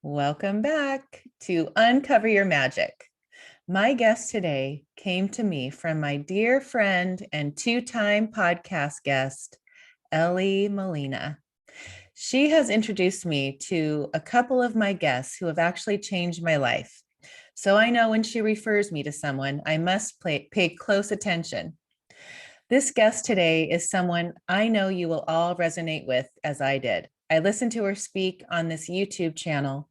Welcome back to Uncover Your Magic. My guest today came to me from my dear friend and two-time podcast guest, Ellie Molina. She has introduced me to a couple of my guests who have actually changed my life. So I know when she refers me to someone, I must pay close attention. This guest today is someone I know you will all resonate with as I did. I listened to her speak on this YouTube channel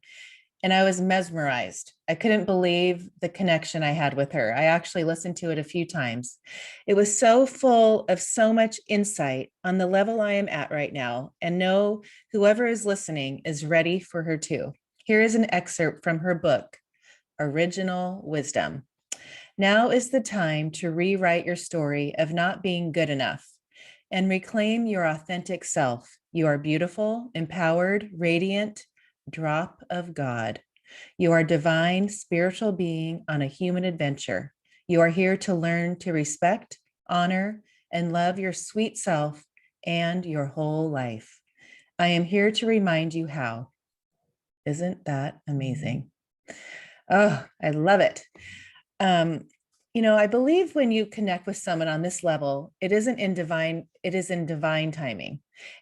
and I was mesmerized. I couldn't believe the connection I had with her. I actually listened to it a few times. It was so full of so much insight on the level I am at right now, and know whoever is listening is ready for her too. Here is an excerpt from her book, Original Wisdom. Now is the time to rewrite your story of not being good enough and reclaim your authentic self. You are beautiful, empowered, radiant, drop of God. You are a divine spiritual being on a human adventure. You are here to learn to respect, honor, and love your sweet self and your whole life. I am here to remind you how. Isn't that amazing? Oh, I love it. Um, I believe when you connect with someone on this level, it is in divine timing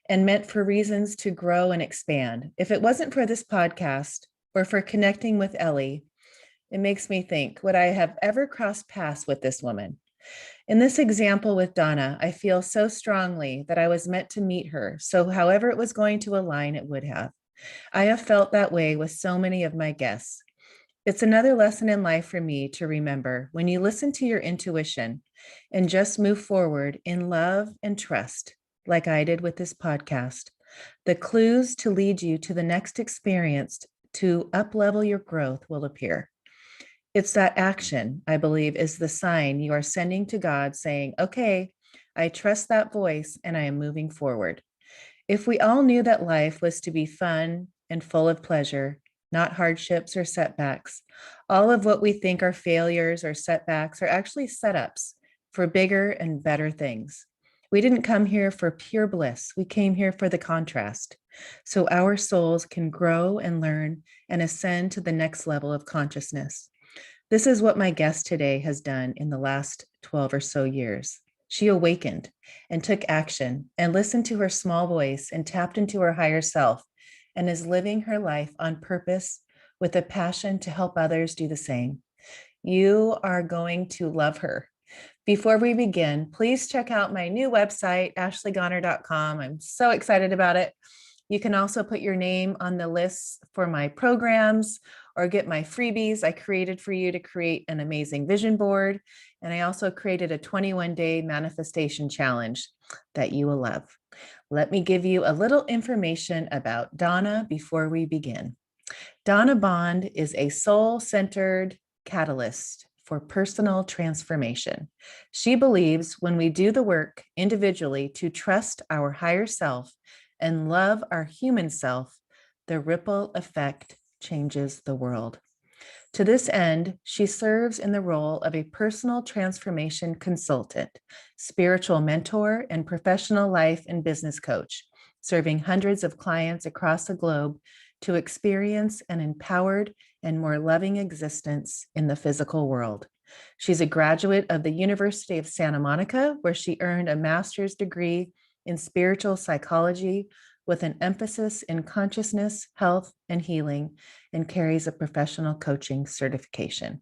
and meant for reasons to grow and expand. If it wasn't for this podcast or for connecting with Ellie, it makes me think, would I have ever crossed paths with this woman? In this example with Donna, I feel so strongly that I was meant to meet her. So however it was going to align, it would have. I have felt that way with so many of my guests. It's another lesson in life for me to remember when you listen to your intuition and just move forward in love and trust, like I did with this podcast, the clues to lead you to the next experience to uplevel your growth will appear. It's that action, I believe, is the sign you are sending to God saying, okay, I trust that voice and I am moving forward. If we all knew that life was to be fun and full of pleasure, not hardships or setbacks, all of what we think are failures or setbacks are actually setups for bigger and better things. We didn't come here for pure bliss. We came here for the contrast, so our souls can grow and learn and ascend to the next level of consciousness. This is what my guest today has done in the last 12 or so years. She awakened and took action and listened to her small voice and tapped into her higher self and is living her life on purpose with a passion to help others do the same. You are going to love her. Before we begin, please check out my new website, ashleygoner.com. I'm so excited about it. You can also put your name on the list for my programs or get my freebies I created for you to create an amazing vision board. And I also created a 21-day manifestation challenge that you will love. Let me give you a little information about Donna before we begin. Donna Bond is a soul-centered catalyst for personal transformation. She believes when we do the work individually to trust our higher self and love our human self, the ripple effect changes the world. To this end, she serves in the role of a personal transformation consultant, spiritual mentor, and professional life and business coach, serving hundreds of clients across the globe to experience an empowered and more loving existence in the physical world. She's a graduate of the University of Santa Monica, where she earned a master's degree in spiritual psychology with an emphasis in consciousness, health, and healing, and carries a professional coaching certification.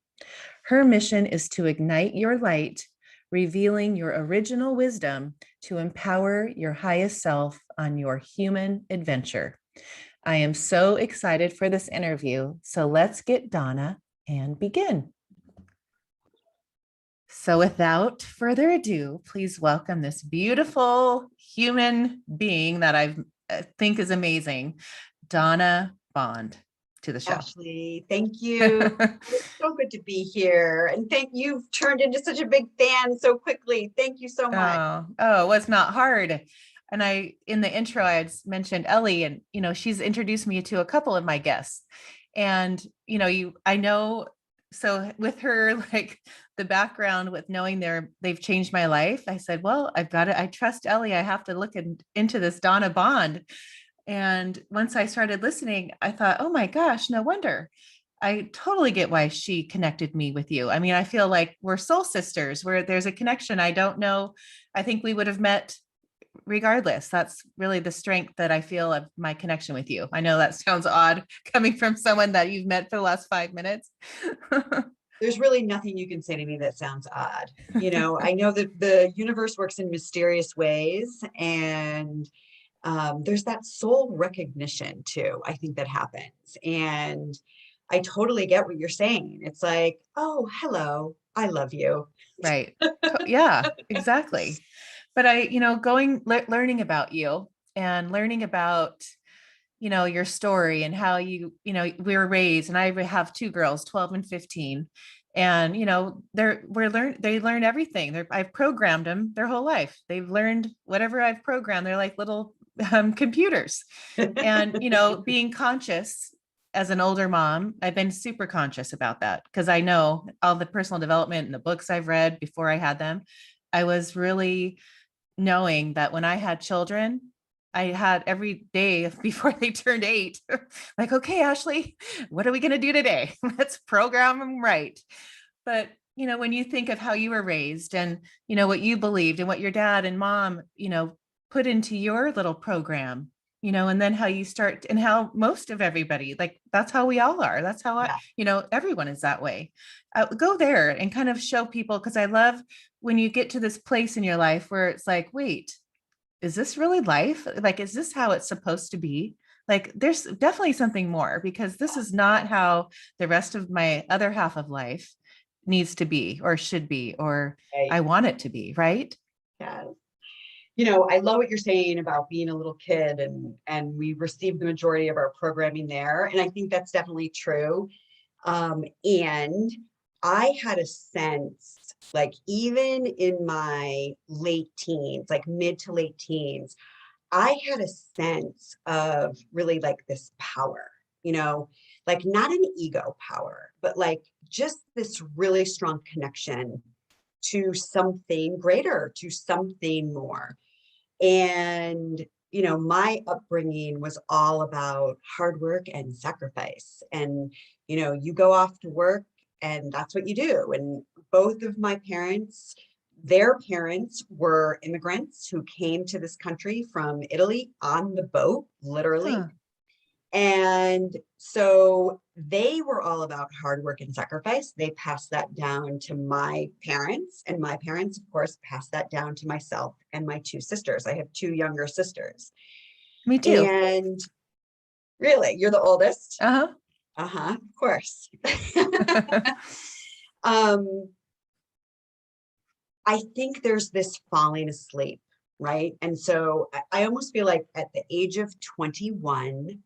Her mission is to ignite your light, revealing your original wisdom to empower your highest self on your human adventure. I am so excited for this interview. So let's get Donna and begin. So without further ado, please welcome this beautiful human being that I think is amazing, Donna Bond, to the show. Ashley, thank you. It's so good to be here. And you've turned into such a big fan so quickly. Thank you so much. Oh, it's not hard. And in the intro, I had mentioned Ellie, and, she's introduced me to a couple of my guests. And, so with her, like the background with knowing they've changed my life, I said, well, I trust Ellie. I have to look into this Donna Bond. And once I started listening, I thought, oh my gosh, no wonder. I totally get why she connected me with you. I mean, I feel like we're soul sisters, where there's a connection. I don't know. I think we would have met regardless. That's really the strength that I feel of my connection with you. I know that sounds odd coming from someone that you've met for the last 5 minutes. There's really nothing you can say to me that sounds odd. I know that the universe works in mysterious ways, and there's that soul recognition too, I think, that happens. And I totally get what you're saying. It's like, oh, hello, I love you. Right. Yeah, exactly. But learning about you and learning about, your story and how we were raised, and I have two girls, 12 and 15. And, they learn everything. I've programmed them their whole life. They've learned whatever I've programmed. They're like little computers. And, being conscious as an older mom, I've been super conscious about that because I know all the personal development and the books I've read before I had them. I was really knowing that when I had children, I had every day before they turned 8, like, okay, Ashley, what are we going to do today? Let's program them right. But, when you think of how you were raised and, what you believed and what your dad and mom, put into your little program, and then how you start and how most of everybody, like, that's how we all are. That's how Yeah. everyone is that way. Go there and kind of show people, because I love when you get to this place in your life where it's like, wait, is this really life? Like, is this how it's supposed to be? Like, there's definitely something more, because this is not how the rest of my other half of life needs to be or should be, or Right. I want it to be, right? Yeah. I love what you're saying about being a little kid, and we received the majority of our programming there. And I think that's definitely true. And I had a sense, like, even in my late teens, like mid to late teens, I had a sense of really like this power, like not an ego power, but like just this really strong connection to something greater, to something more. And, my upbringing was all about hard work and sacrifice. And, you go off to work and that's what you do. And both of my parents, their parents were immigrants who came to this country from Italy on the boat, literally. Huh. And so they were all about hard work and sacrifice. They passed that down to my parents, and my parents, of course, passed that down to myself and my two sisters. I have two younger sisters. Me too. And really, you're the oldest? Uh-huh. Of course. um, I think there's this falling asleep, right? And so I almost feel like at the age of 21,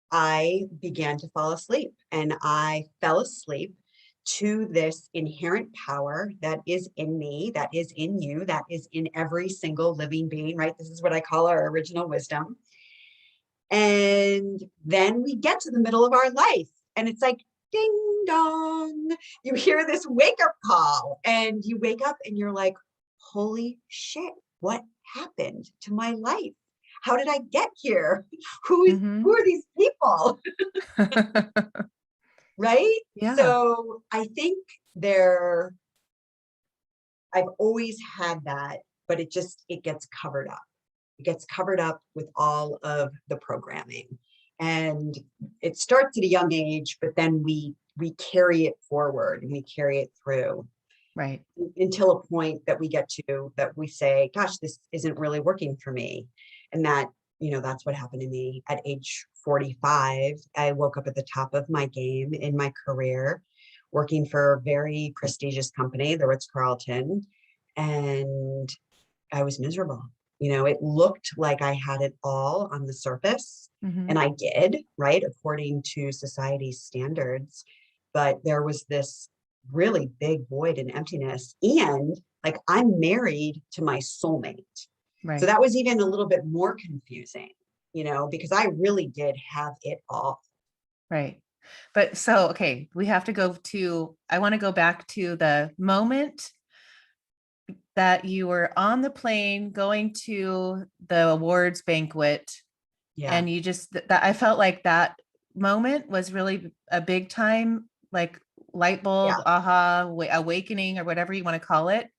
I began to fall asleep, and I fell asleep to this inherent power that is in me, that is in you, that is in every single living being, right? This is what I call our original wisdom. And then we get to the middle of our life, and it's like, ding dong, you hear this wake up call, and you wake up and you're like, holy shit, what happened to my life? How did I get here? Who Mhm. are these people? Right? Yeah. So I think there, I've always had that, but it gets covered up. It gets covered up with all of the programming. And it starts at a young age, but then we carry it forward and we carry it through Right. until a point that we get to that we say, gosh, this isn't really working for me. And that's what happened to me at age 45. I woke up at the top of my game in my career, working for a very prestigious company, the Ritz-Carlton, and I was miserable. It looked like I had it all on the surface, and Mhm. I did, right, according to society's standards. But there was this really big void and emptiness. And like, I'm married to my soulmate. So Right. that was even a little bit more confusing, because I really did have it all. Right. But so, okay, I want to go back to the moment that you were on the plane going to the awards banquet Yeah. And you just, that I felt like that moment was really a big time, like light bulb, Yeah. aha, awakening, or whatever you want to call it, to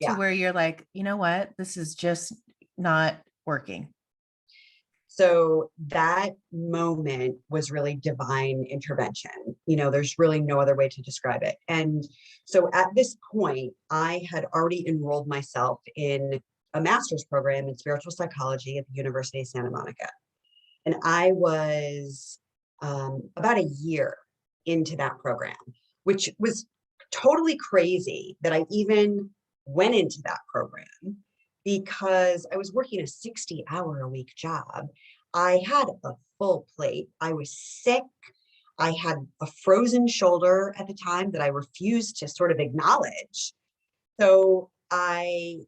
Yeah. where you're like, you know what, this is just not working. So that moment was really divine intervention. There's really no other way to describe it. And so at this point, I had already enrolled myself in a master's program in spiritual psychology at the University of Santa Monica. And I was about a year into that program, which was totally crazy that I even went into that program because I was working a 60-hour-a-week job. I had a full plate. I was sick. I had a frozen shoulder at the time that I refused to sort of acknowledge. So I'm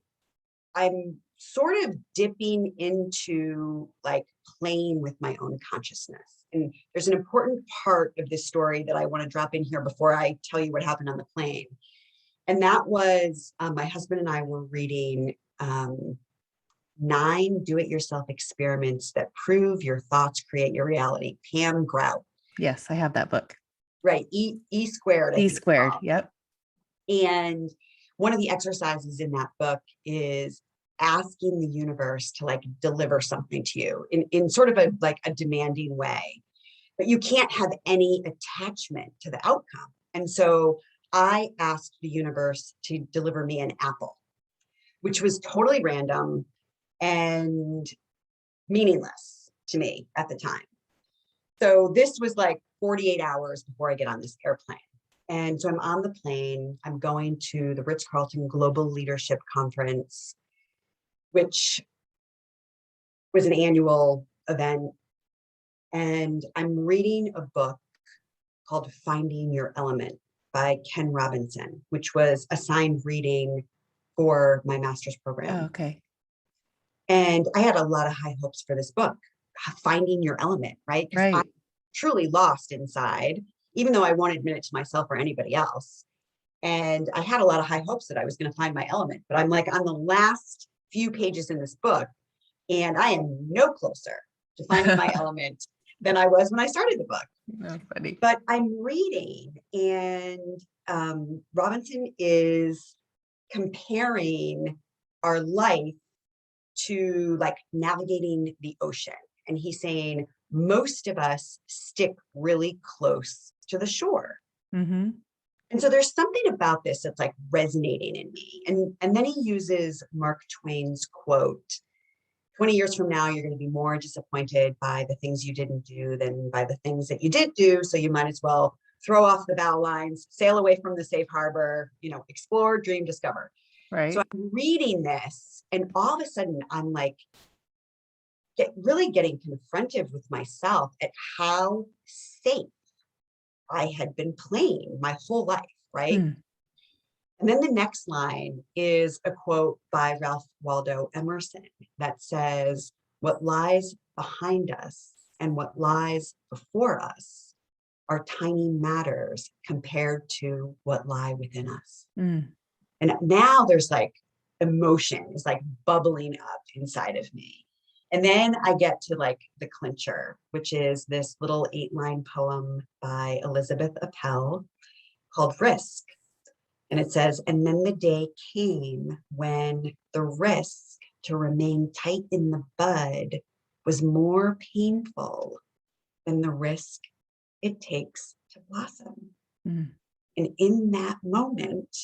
sort of dipping into like playing with my own consciousness. And there's an important part of this story that I want to drop in here before I tell you what happened on the plane. And that was my husband and I were reading 9 do-it-yourself experiments that prove your thoughts create your reality. Pam Grout. Yes, I have that book. Right. E squared. I E think it's squared. called. Yep. And one of the exercises in that book is asking the universe to like deliver something to you in sort of a demanding way, but you can't have any attachment to the outcome. And so I asked the universe to deliver me an apple, which was totally random and meaningless to me at the time. So this was like 48 hours before I get on this airplane. And so I'm on the plane. I'm going to the Ritz-Carlton Global Leadership Conference, which was an annual event. And I'm reading a book called Finding Your Element by Ken Robinson, which was assigned reading for my master's program. Oh, okay. And I had a lot of high hopes for this book, Finding Your Element, right? Because I Right. truly lost inside, even though I won't admit it to myself or anybody else. And I had a lot of high hopes that I was going to find my element, but I'm like on the last few pages in this book, and I am no closer to finding my element than I was when I started the book. That's funny. But I'm reading, and Robinson is comparing our life to like navigating the ocean. And he's saying most of us stick really close to the shore. Mm-hmm. And so there's something about this that's like resonating in me. And then he uses Mark Twain's quote, 20 years from now, you're going to be more disappointed by the things you didn't do than by the things that you did do. So you might as well throw off the bow lines, sail away from the safe harbor, explore, dream, discover. Right. So I'm reading this, and all of a sudden I'm like, really getting confronted with myself at how safe I had been playing my whole life, right? Mm. And then the next line is a quote by Ralph Waldo Emerson that says, "What lies behind us and what lies before us are tiny matters compared to what lie within us." Mm. And now there's like emotion is like bubbling up inside of me. And then I get to like the clincher, which is this little 8-line poem by Elizabeth Appel called Risk. And it says, "And then the day came when the risk to remain tight in the bud was more painful than the risk it takes to blossom." Mm. And in that moment,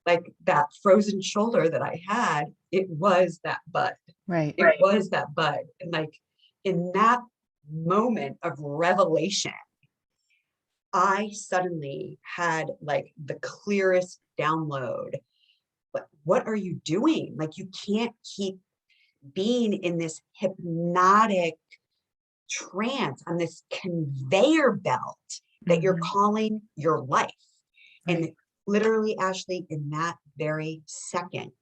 like that frozen shoulder that I had, it was that bud. Right. It was that bud. And like in that moment of revelation, I suddenly had like the clearest download. But what are you doing? Like you can't keep being in this hypnotic trance on this conveyor belt that you're Mhm. calling your life. And Right. literally, Ashley, in that very second,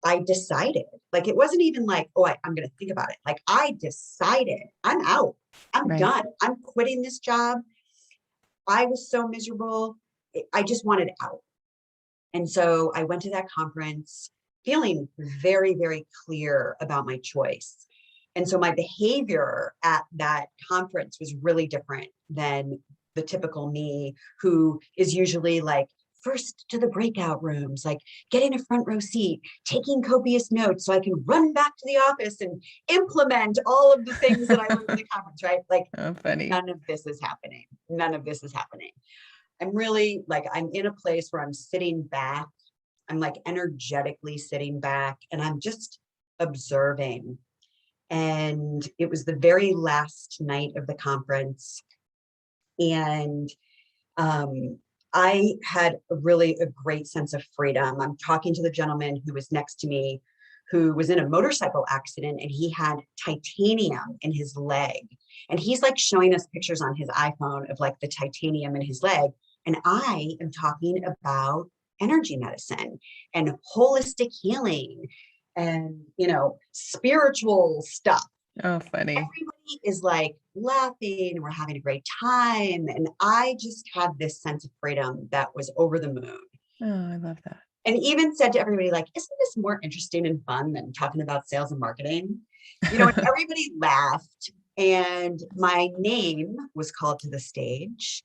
I decided, like, it wasn't even like, oh, I'm going to think about it. Like, I decided I'm out. I'm Right. done. I'm quitting this job. I was so miserable. I just wanted out. And so I went to that conference feeling very, very clear about my choice. And so my behavior at that conference was really different than the typical me, who is usually like first to the breakout rooms, like getting a front row seat, taking copious notes so I can run back to the office and implement all of the things that I learned at the conference, right? Like Oh, funny. none of this is happening. None of this is happening. I'm really like, I'm in a place where I'm sitting back. I'm like energetically sitting back and I'm just observing. And it was the very last night of the conference. And I had a great sense of freedom. I'm talking to the gentleman who was next to me, who was in a motorcycle accident, and he had titanium in his leg. And he's like showing us pictures on his iPhone of like the titanium in his leg. And I am talking about energy medicine and holistic healing and, spiritual stuff. Oh, funny. Everybody is like laughing and we're having a great time. And I just had this sense of freedom that was over the moon. Oh, I love that. And even said to everybody, like, isn't this more interesting and fun than talking about sales and marketing? And everybody laughed. And my name was called to the stage,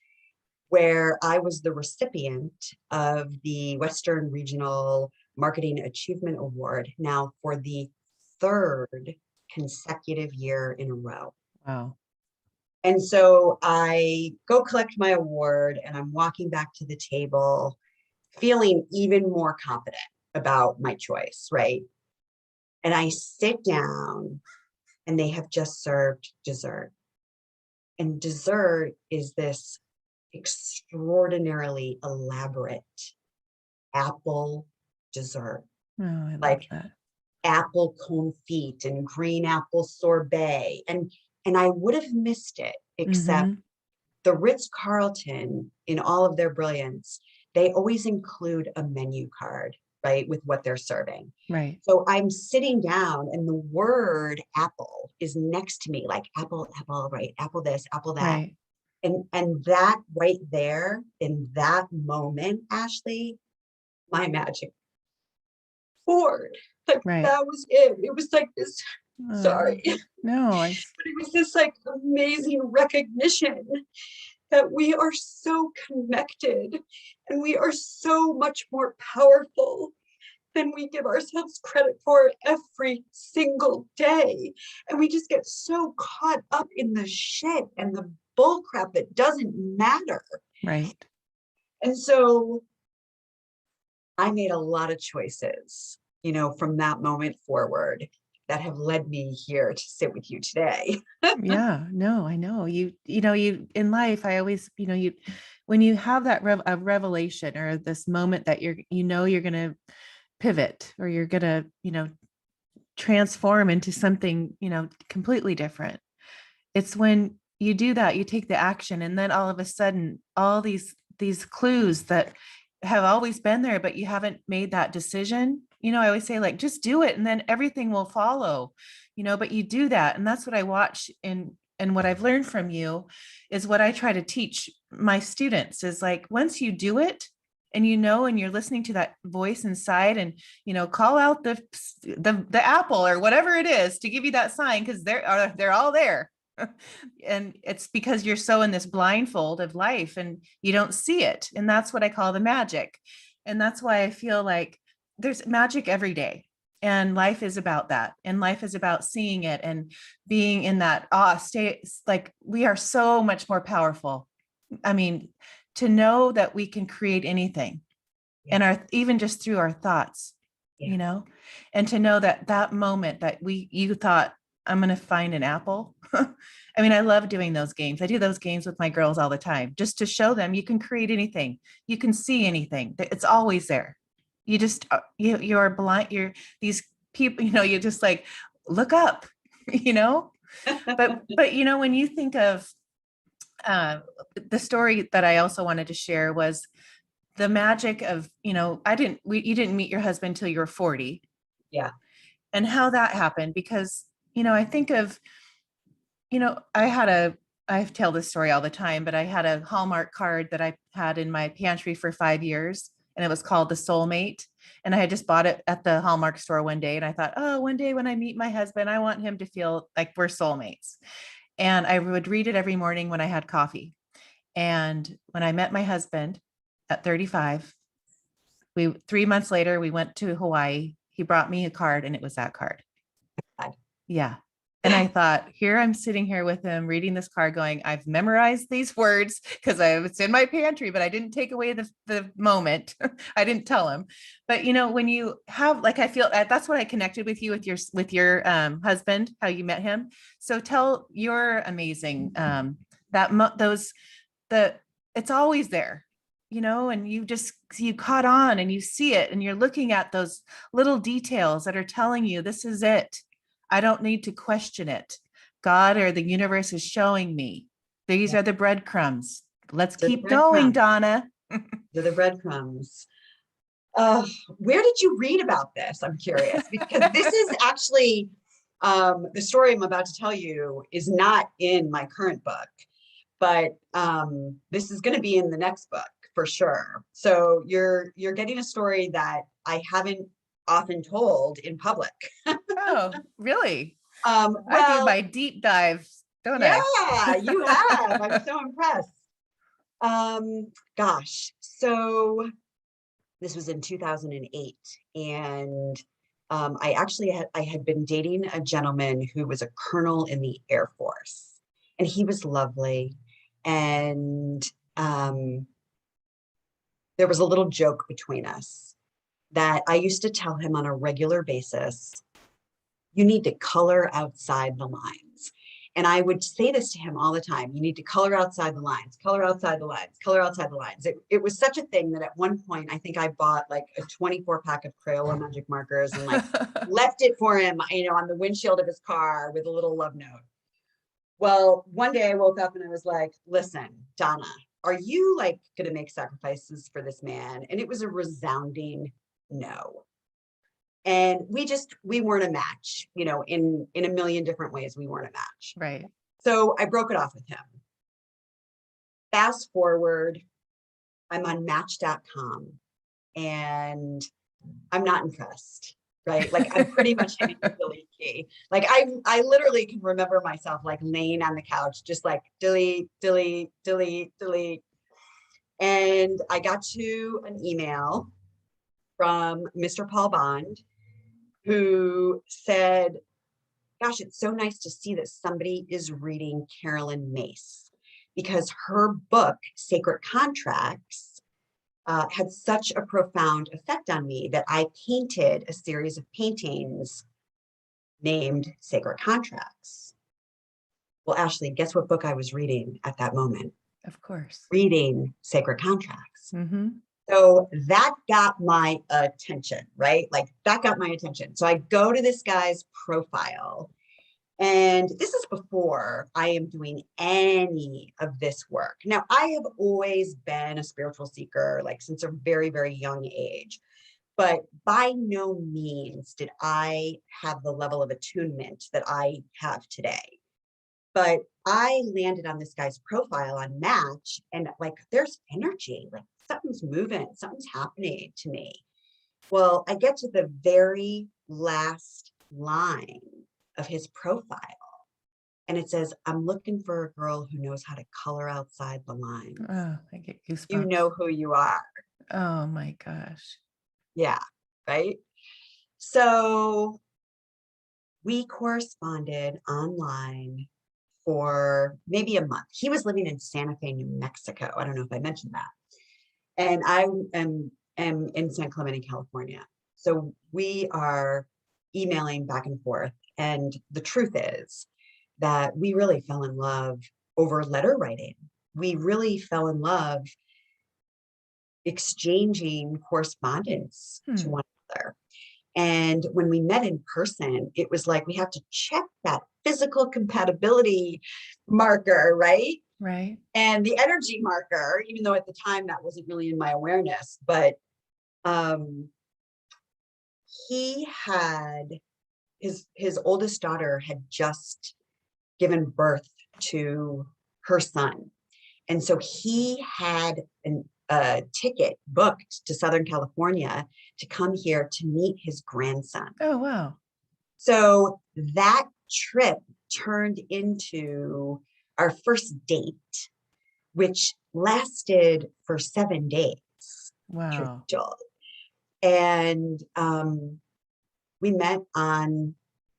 where I was the recipient of the Western Regional Marketing Achievement Award, now for the third consecutive year in a row. Wow. And so I go collect my award and I'm walking back to the table, feeling even more confident about my choice, right? And I sit down and they have just served dessert. And dessert is this extraordinarily elaborate apple dessert. Oh, I love Like that. apple confit and green apple sorbet. And I would have missed it, except the Ritz-Carlton, in all of their brilliance, they always include a menu card, right, with what they're serving. Right. So I'm sitting down and the word apple is next to me, like apple, right? Apple this, apple that. Right. And that right there in that moment, Ashley, my magic poured. Like Right. that was it. It was like this, sorry. No, But it was this like amazing recognition that we are so connected and we are so much more powerful than we give ourselves credit for every single day. And we just get so caught up in the shit and the bull crap that doesn't matter. right. And so I made a lot of choices, from that moment forward that have led me here to sit with you today. Yeah, no, I know you in life, I always, when you have that a revelation or this moment that you're going to pivot or you're going to, transform into something, completely different. It's when you do that, you take the action, and then all of a sudden, all these clues that have always been there, but you haven't made that decision. I always say, like, just do it and then everything will follow, but you do that. And that's what I watch and what I've learned from you is what I try to teach my students is like, once you do it and and you're listening to that voice inside and, call out the apple or whatever it is to give you that sign, because they're all there. And it's because you're so in this blindfold of life and you don't see it. And that's what I call the magic. And that's why I feel like there's magic every day. And life is about that. And life is about seeing it and being in that state. Like, we are so much more powerful. I mean, to know that we can create anything and even just through our thoughts, and to know that moment that you thought, I'm going to find an apple. I mean, I love doing those games. I do those games with my girls all the time, just to show them you can create anything. You can see anything. It's always there. You just, you're blind. You're these people, you just like, look up, but, when you think of the story that I also wanted to share was the magic of, you didn't meet your husband till you were 40. Yeah. And how that happened, because I think of, I tell this story all the time, but I had a Hallmark card that I had in my pantry for 5 years. and it was called The Soulmate. And I had just bought it at the Hallmark store one day. And I thought, oh, one day when I meet my husband, I want him to feel like we're soulmates. And I would read it every morning when I had coffee. And when I met my husband at 35, 3 months later, we went to Hawaii. He brought me a card, and it was that card. Yeah. And I thought, here I'm sitting here with him reading this card going, I've memorized these words because it's in my pantry, but I didn't take away the moment. I didn't tell him. But when you have, like, I feel that's what I connected with you with your husband, how you met him. So tell your amazing it's always there, and you caught on and you see it and you're looking at those little details that are telling you this is it. I don't need to question it. God or the universe is showing me. These are the breadcrumbs. Let's keep going, Donna. They're the breadcrumbs. Where did you read about this? I'm curious, because this is actually the story I'm about to tell you is not in my current book, but this is going to be in the next book for sure. So you're getting a story that I haven't often told in public. Oh, really? Well, I do my deep dives, don't I? Yeah, you have. I'm so impressed. Gosh, so this was in 2008, and I had been dating a gentleman who was a colonel in the Air Force, and he was lovely. And there was a little joke between us that I used to tell him on a regular basis, you need to color outside the lines. And I would say this to him all the time. You need to color outside the lines, color outside the lines, color outside the lines. It was such a thing that at one point, I think I bought like a 24 pack of Crayola magic markers and like left it for him, on the windshield of his car with a little love note. Well, one day I woke up and I was like, listen, Donna, are you like going to make sacrifices for this man? And it was a resounding no. And we weren't a match, in a million different ways, we weren't a match. Right. So I broke it off with him. Fast forward, I'm on match.com and I'm not impressed, right? Like I'm pretty much hitting the delete key. Like I literally can remember myself like laying on the couch, just like delete, delete, delete, delete. And I got to an email from Mr. Paul Bond, who said, gosh, it's so nice to see that somebody is reading Carolyn Mace, because her book, Sacred Contracts, had such a profound effect on me that I painted a series of paintings named Sacred Contracts. Well, Ashley, guess what book I was reading at that moment? Of course. Reading Sacred Contracts. Mm-hmm. So that got my attention, right? Like that got my attention. So I go to this guy's profile, and this is before I am doing any of this work. Now, I have always been a spiritual seeker, like since a very, very young age, but by no means did I have the level of attunement that I have today. But I landed on this guy's profile on Match, and like there's energy, like something's moving, something's happening to me. Well, I get to the very last line of his profile, and it says, I'm looking for a girl who knows how to color outside the lines. Oh, I get goosebumps. You know who you are. Oh my gosh. Yeah, right? So we corresponded online for maybe a month. He was living in Santa Fe, New Mexico. I don't know if I mentioned that. And I am in San Clemente, California. So we are emailing back and forth. And the truth is that we really fell in love over letter writing. We really fell in love exchanging correspondence to one another. And when we met in person, it was like we have to check that physical compatibility marker, right? Right. And the energy marker, even though at the time that wasn't really in my awareness, but he had his oldest daughter had just given birth to her son. And so he had a ticket booked to Southern California to come here to meet his grandson. Oh, wow. So that trip turned into our first date, which lasted for 7 days. Wow. And we met on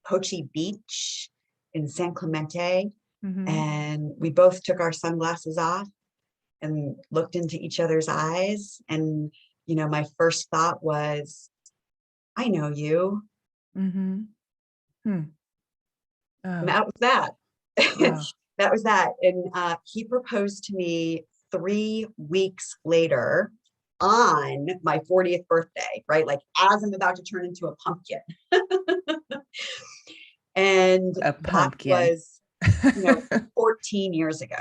Pochi Beach in San Clemente, Mm-hmm. and we both took our sunglasses off and looked into each other's eyes. And, my first thought was, I know you. Mm-hmm. Hmm. And Oh, that was that. wow. That was that. And he proposed to me 3 weeks later on my 40th birthday, right? Like as I'm about to turn into a pumpkin. And A that pumpkin. was, 14 years ago.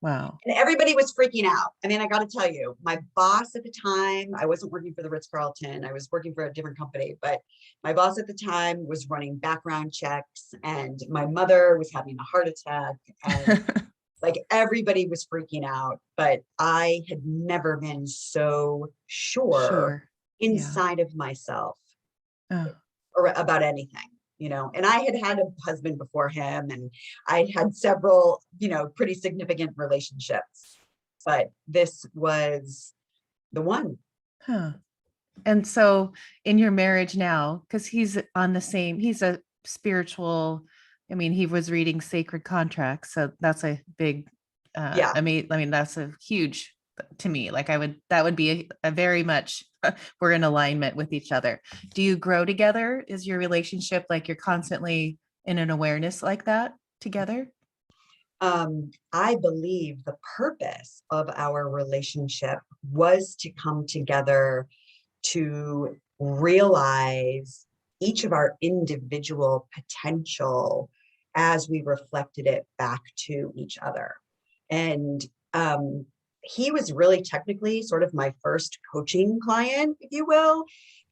Wow. And everybody was freaking out. I mean, I got to tell you, my boss at the time, I wasn't working for the Ritz-Carlton. I was working for a different company, but my boss at the time was running background checks, and my mother was having a heart attack, and like everybody was freaking out. But I had never been so sure Sure. Yeah. inside of myself Oh, or about anything. And I had a husband before him, and I had several, pretty significant relationships, but this was the one. huh. And so in your marriage now, because he's a spiritual, I mean, he was reading sacred contracts. So that's a big, Yeah. I mean, that's a huge to me. Like that would be a very much, we're in alignment with each other. Do you grow together? Is your relationship like you're constantly in an awareness like that together? I believe the purpose of our relationship was to come together to realize each of our individual potential as we reflected it back to each other. And he was really technically sort of my first coaching client, if you will,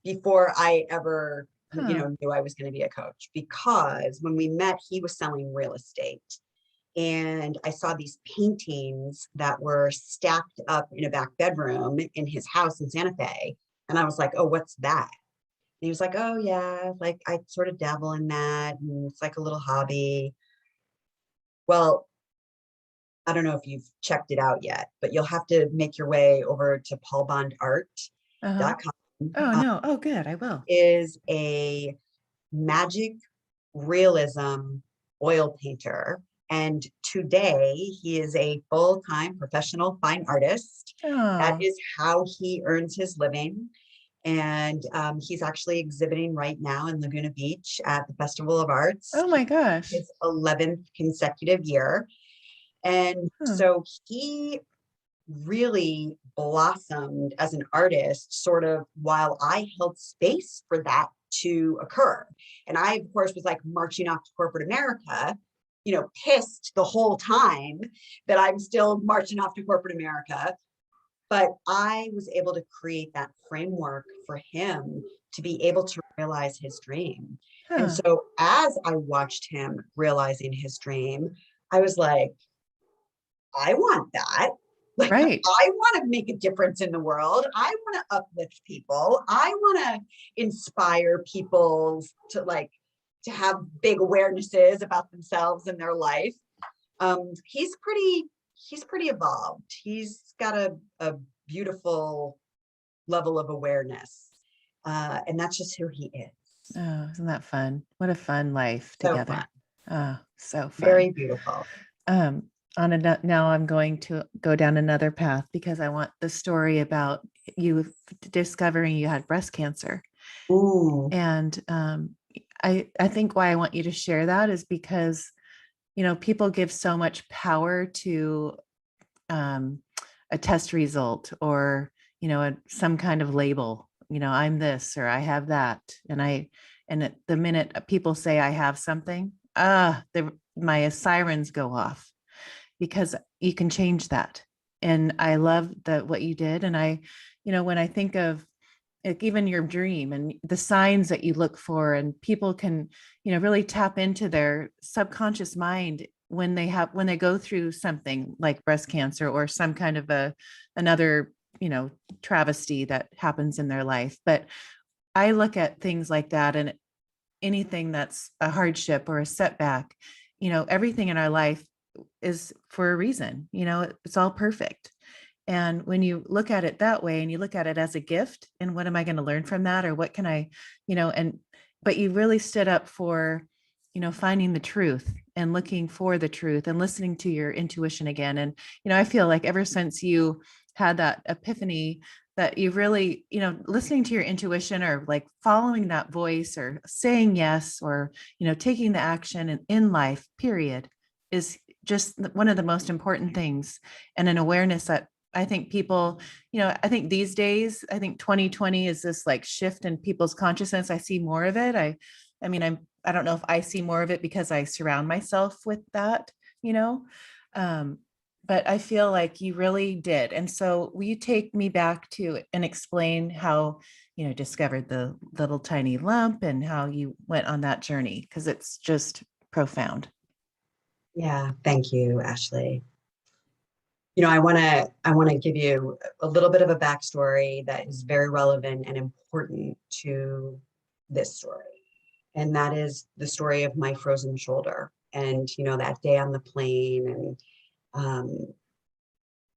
before I ever, Huh. knew I was going to be a coach. Because when we met, he was selling real estate. And I saw these paintings that were stacked up in a back bedroom in his house in Santa Fe. And I was like, oh, what's that? And he was like, oh, yeah, like I sort of dabble in that. And it's like a little hobby. Well, I don't know if you've checked it out yet, but you'll have to make your way over to Uh-huh. paulbondart.com. Oh no. Oh, good. I will. Is a magic realism oil painter. And today he is a full-time professional fine artist. That Oh, is how he earns his living. And he's actually exhibiting right now in Laguna Beach at the Festival of Arts. oh my gosh. His 11th consecutive year. And Huh. so he really blossomed as an artist sort of while I held space for that to occur. And I, of course, was like marching off to corporate America, pissed the whole time that I'm still marching off to corporate America. But I was able to create that framework for him to be able to realize his dream. And Huh. so as I watched him realizing his dream, I was like, I want that. Like, Right. I want to make a difference in the world. I want to uplift people. I want to inspire people to have big awarenesses about themselves and their life. He's pretty evolved. He's got a beautiful level of awareness. And that's just who he is. Oh, isn't that fun? What a fun life So fun. together. Oh, so fun. Very beautiful. Um, now I'm going to go down another path because I want the story about you discovering you had breast cancer. Ooh. And I think why I want you to share that is because, people give so much power to um, a test result or, some kind of label, I'm this or I have that. And at the minute people say I have something, my sirens go off because you can change that. And I love what you did. And when I think of like even your dream and the signs that you look for and people can, really tap into their subconscious mind when they go through something like breast cancer or some kind of another, travesty that happens in their life. But I look at things like that, and anything that's a hardship or a setback, everything in our life is for a reason. It's all perfect. And when you look at it that way and you look at it as a gift, and what am I going to learn from that? Or what can I, and but you really stood up for, finding the truth and looking for the truth and listening to your intuition again. And, I feel like ever since you had that epiphany, that you really, listening to your intuition, or like following that voice, or saying yes, or, taking the action in life, period, is just one of the most important things. And an awareness that I think people, I think these days, I think 2020 is this like shift in people's consciousness. I see more of it. I mean, I don't know if I see more of it because I surround myself with that, you know, um, but I feel like you really did. And so will you take me back to and explain how, discovered the little tiny lump and how you went on that journey? Because it's just profound. Yeah, thank you, Ashley. I want to give you a little bit of a backstory that is very relevant and important to this story. And that is the story of my frozen shoulder. And, that day on the plane, and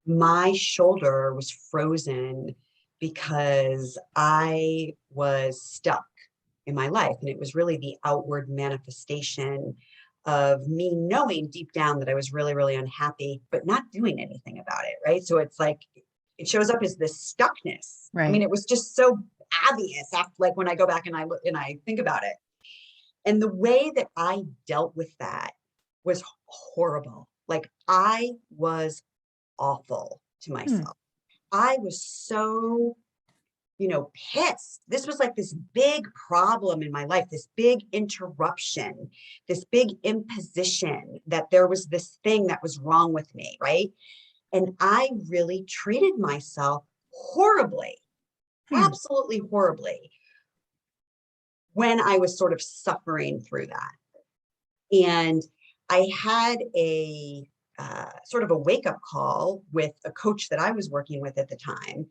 my shoulder was frozen because I was stuck in my life. And it was really the outward manifestation of me knowing deep down that I was really, really unhappy, but not doing anything about it. Right. So it's like, it shows up as this stuckness. I mean, Right. it was just so obvious after, like, when I go back and I look and I think about it. And the way that I dealt with that was horrible. Like, I was awful to Hmm. myself. I was so, pissed. This was like this big problem in my life, this big interruption, this big imposition that there was this thing that was wrong with me, right? And I really treated myself horribly, Hmm. absolutely horribly, when I was sort of suffering through that. And I had a sort of a wake up call with a coach that I was working with at the time,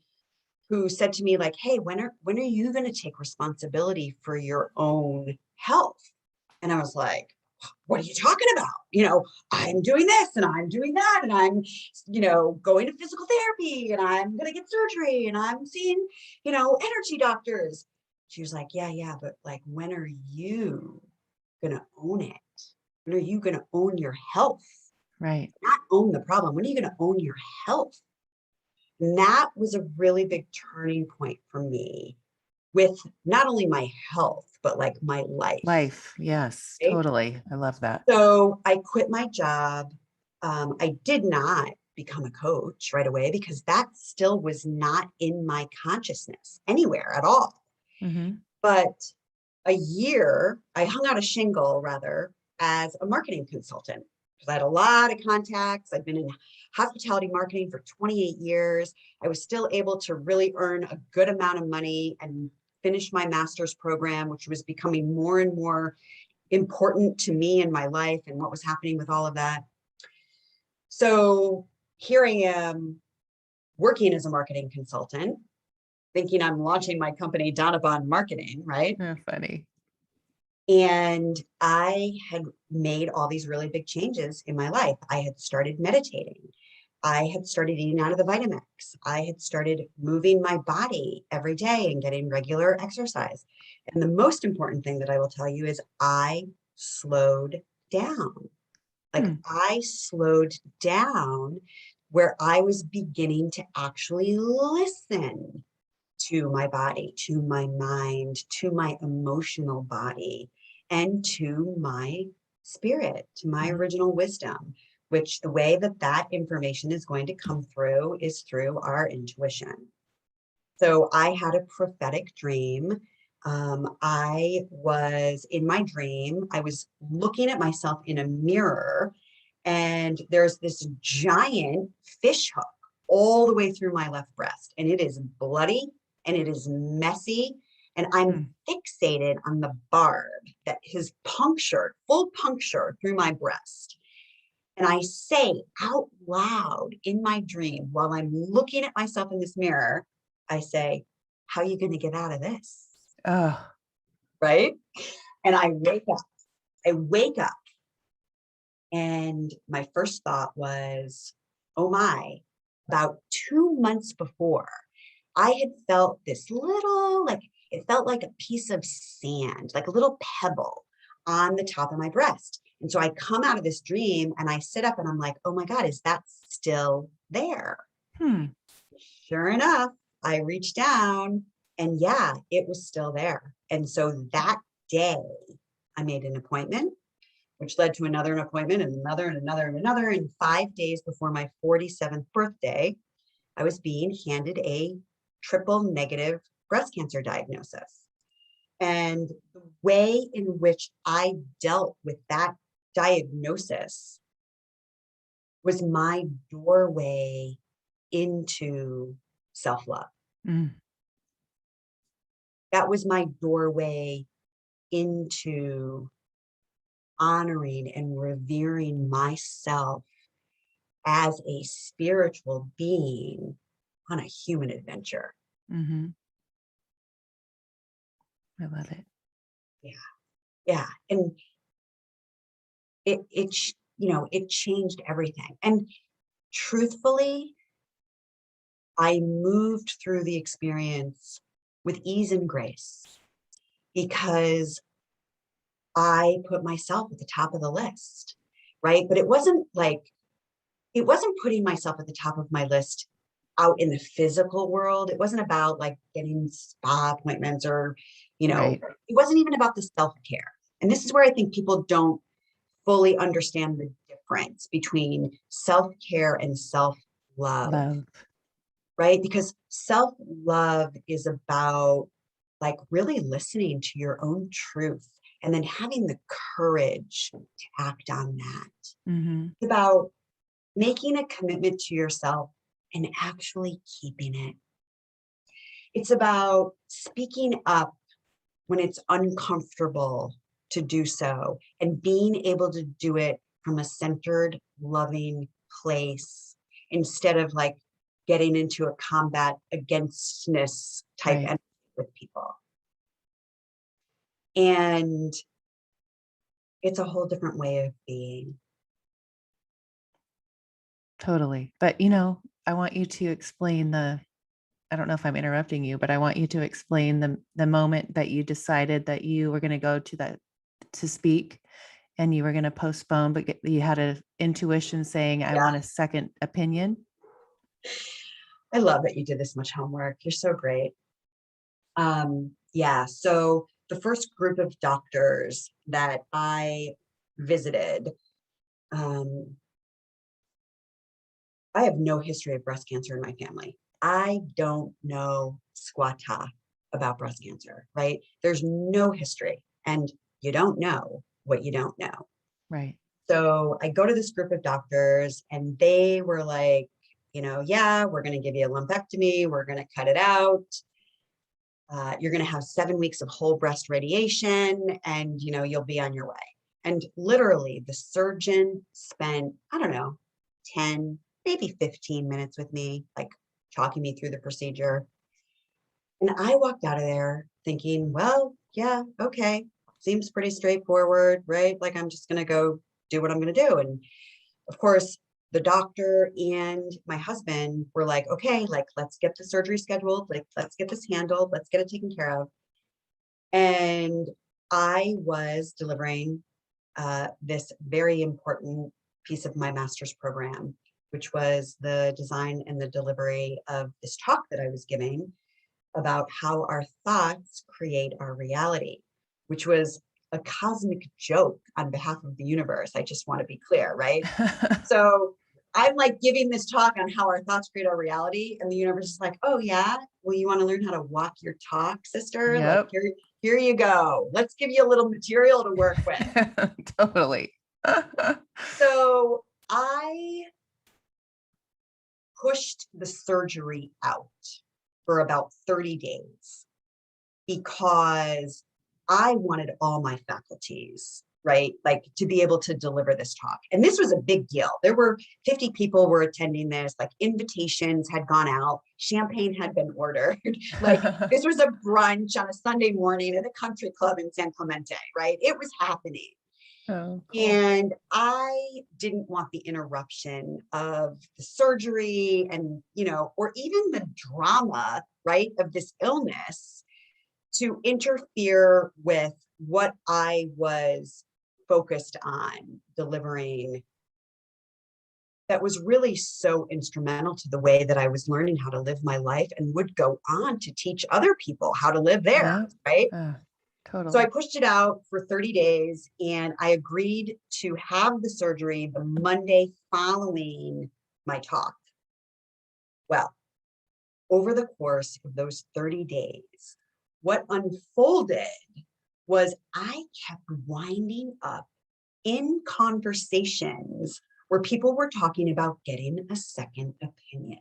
who said to me, like, hey, when are you going to take responsibility for your own health? And I was like, what are you talking about? I'm doing this and I'm doing that, and I'm, going to physical therapy, and I'm going to get surgery, and I'm seeing, energy doctors. She was like, yeah, but like, when are you going to own it? When are you going to own your health? Right. Not own the problem. When are you going to own your health? And that was a really big turning point for me with not only my health, but like my life. Life. Yes, Right? totally. I love that. So I quit my job. I did not become a coach right away because that still was not in my consciousness anywhere at all. Hmm. But I hung out a shingle rather as a marketing consultant because I had a lot of contacts. I'd been in hospitality marketing for 28 years. I was still able to really earn a good amount of money and finish my master's program, which was becoming more and more important to me in my life and what was happening with all of that. So here I am working as a marketing consultant, thinking I'm launching my company, Donna Marketing, right? Oh, funny. And I had made all these really big changes in my life. I had started meditating. I had started eating out of the Vitamix. I had started moving my body every day and getting regular exercise. And the most important thing that I will tell you is I slowed down. Like, Hmm. I slowed down where I was beginning to actually listen to my body, to my mind, to my emotional body, and to my spirit, to my Mhm. original wisdom, which the way that that information is going to come through is through our intuition. So I had a prophetic dream. I was in my dream, I was looking at myself in a mirror, and there's this giant fish hook all the way through my left breast, and it is bloody and it is messy. And I'm Hmm. fixated on the barb that has punctured, full puncture through my breast. And I say out loud in my dream, while I'm looking at myself in this mirror, I say, how are you going to get out of this? Oh, Right? And I wake up. I wake up. And my first thought was, oh my, about 2 months before, I had felt this little, like, it felt like a piece of sand, like a little pebble on the top of my breast. And so I come out of this dream and I sit up and I'm like, oh my God, is that still there? hmm. Sure enough, I reached down and yeah, it was still there. And so that day, I made an appointment, which led to another appointment and another and another and another. And 5 days before my 47th birthday, I was being handed a triple negative breast cancer diagnosis. And the way in which I dealt with that diagnosis was my doorway into self-love. Mm, That was my doorway into honoring and revering myself as a spiritual being on a human adventure. mm-hmm. I love it. Yeah. Yeah. And it changed everything. And truthfully, I moved through the experience with ease and grace because I put myself at the top of the list, right? But it wasn't putting myself at the top of my list out in the physical world. It wasn't about like getting spa appointments or, Right. it wasn't even about the self-care. And this is where I think people don't fully understand the difference between self-care and self-love, Love. right? Because self-love is about like really listening to your own truth and then having the courage to act on that. Mm-hmm. It's about making a commitment to yourself and actually keeping it. It's about speaking up when it's uncomfortable to do so and being able to do it from a centered, loving place instead of like getting into a combat againstness type Right. energy with people. And it's a whole different way of being. Totally. But I want you to explain I don't know if I'm interrupting you, but I want you to explain the moment that you decided that you were going to go to speak and you were going to postpone, but you had an intuition saying, I Yeah, want a second opinion. I love that you did this much homework. You're so great. Yeah, so the first group of doctors that I visited, um, I have no history of breast cancer in my family. I don't know squata about breast cancer, right? There's no history, and you don't know what you don't know. Right. So I go to this group of doctors, and they were like, yeah, we're going to give you a lumpectomy. We're going to cut it out. You're going to have 7 weeks of whole breast radiation and, you'll be on your way. And literally the surgeon spent, I don't know, 10, maybe 15 minutes with me, like talking me through the procedure. And I walked out of there thinking, well, yeah, okay. Seems pretty straightforward, right? Like I'm just going to go do what I'm going to do. And of course, the doctor and my husband were like, okay, like, let's get the surgery scheduled. Like, let's get this handled. Let's get it taken care of. And I was delivering this very important piece of my master's program, which was the design and the delivery of this talk that I was giving about how our thoughts create our reality, which was a cosmic joke on behalf of the universe. I just want to be clear, right? So I'm like giving this talk on how our thoughts create our reality, and the universe is like, "Oh yeah, well you want to learn how to walk your talk, sister? Like Yep. here you go. Let's give you a little material to work with." Totally. So I pushed the surgery out for about 30 days because I wanted all my faculties right? Like to be able to deliver this talk. And this was a big deal. There were 50 people were attending this, like invitations had gone out, champagne had been ordered. Like this was a brunch on a Sunday morning at a country club in San Clemente, right? It was happening. Oh, cool. And I didn't want the interruption of the surgery and, or even the drama, right, of this illness to interfere with what I was focused on delivering that was really so instrumental to the way that I was learning how to live my life and would go on to teach other people how to live theirs, right? So I Totally. pushed it out for 30 days and I agreed to have the surgery the Monday following my talk. Well, over the course of those 30 days, what unfolded was I kept winding up in conversations where people were talking about getting a second opinion.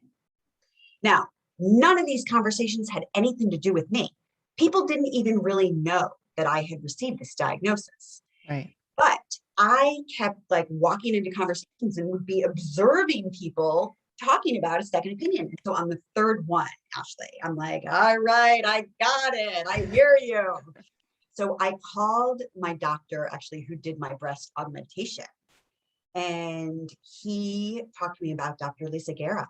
Now, none of these conversations had anything to do with me. People didn't even really know that I had received this diagnosis. Right. But I kept like walking into conversations and would be observing people talking about a second opinion. And so on the third one, Ashley, I'm like, all right, I got it. I hear you. So I called my doctor, actually, who did my breast augmentation. And he talked to me about Dr. Lisa Guerra,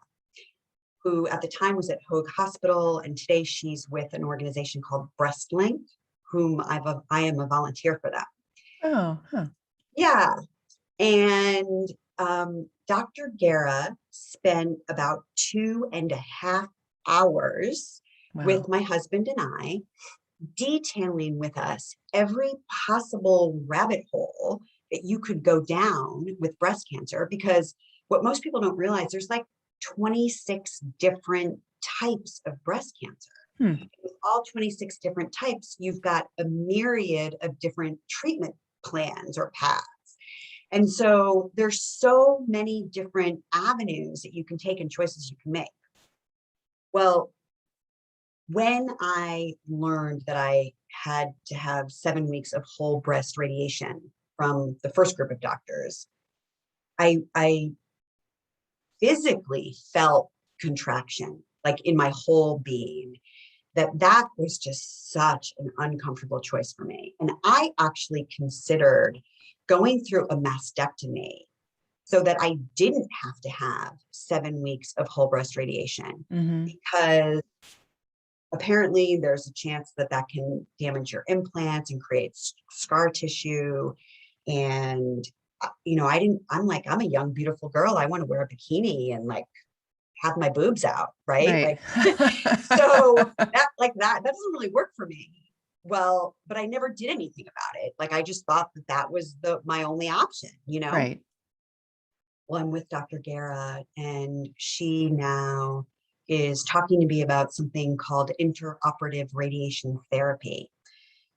who at the time was at Hoag Hospital. And today she's with an organization called Breastlink, whom I am a volunteer for them. Oh, huh. Yeah. And Dr. Guerra spent about 2.5 hours with my husband and I, detailing with us every possible rabbit hole that you could go down with breast cancer. Because what most people don't realize, there's like 26 different types of breast cancer. With all 26 different types, you've got a myriad of different treatment plans or paths. And so there's so many different avenues that you can take and choices you can make. Well, when I learned that I had to have 7 weeks of whole breast radiation from the first group of doctors, I physically felt contraction, like in my whole being, that was just such an uncomfortable choice for me. And I actually considered going through a mastectomy so that I didn't have to have 7 weeks of whole breast radiation, because apparently there's a chance that that can damage your implants and create scar tissue. And, I'm like, I'm a young, beautiful girl. I want to wear a bikini and like have my boobs out. Right. Like, so that doesn't really work for me. Well, but I never did anything about it. Like, I just thought that was my only option, Right. Well, I'm with Dr. Guerra, and she now is talking to me about something called interoperative radiation therapy,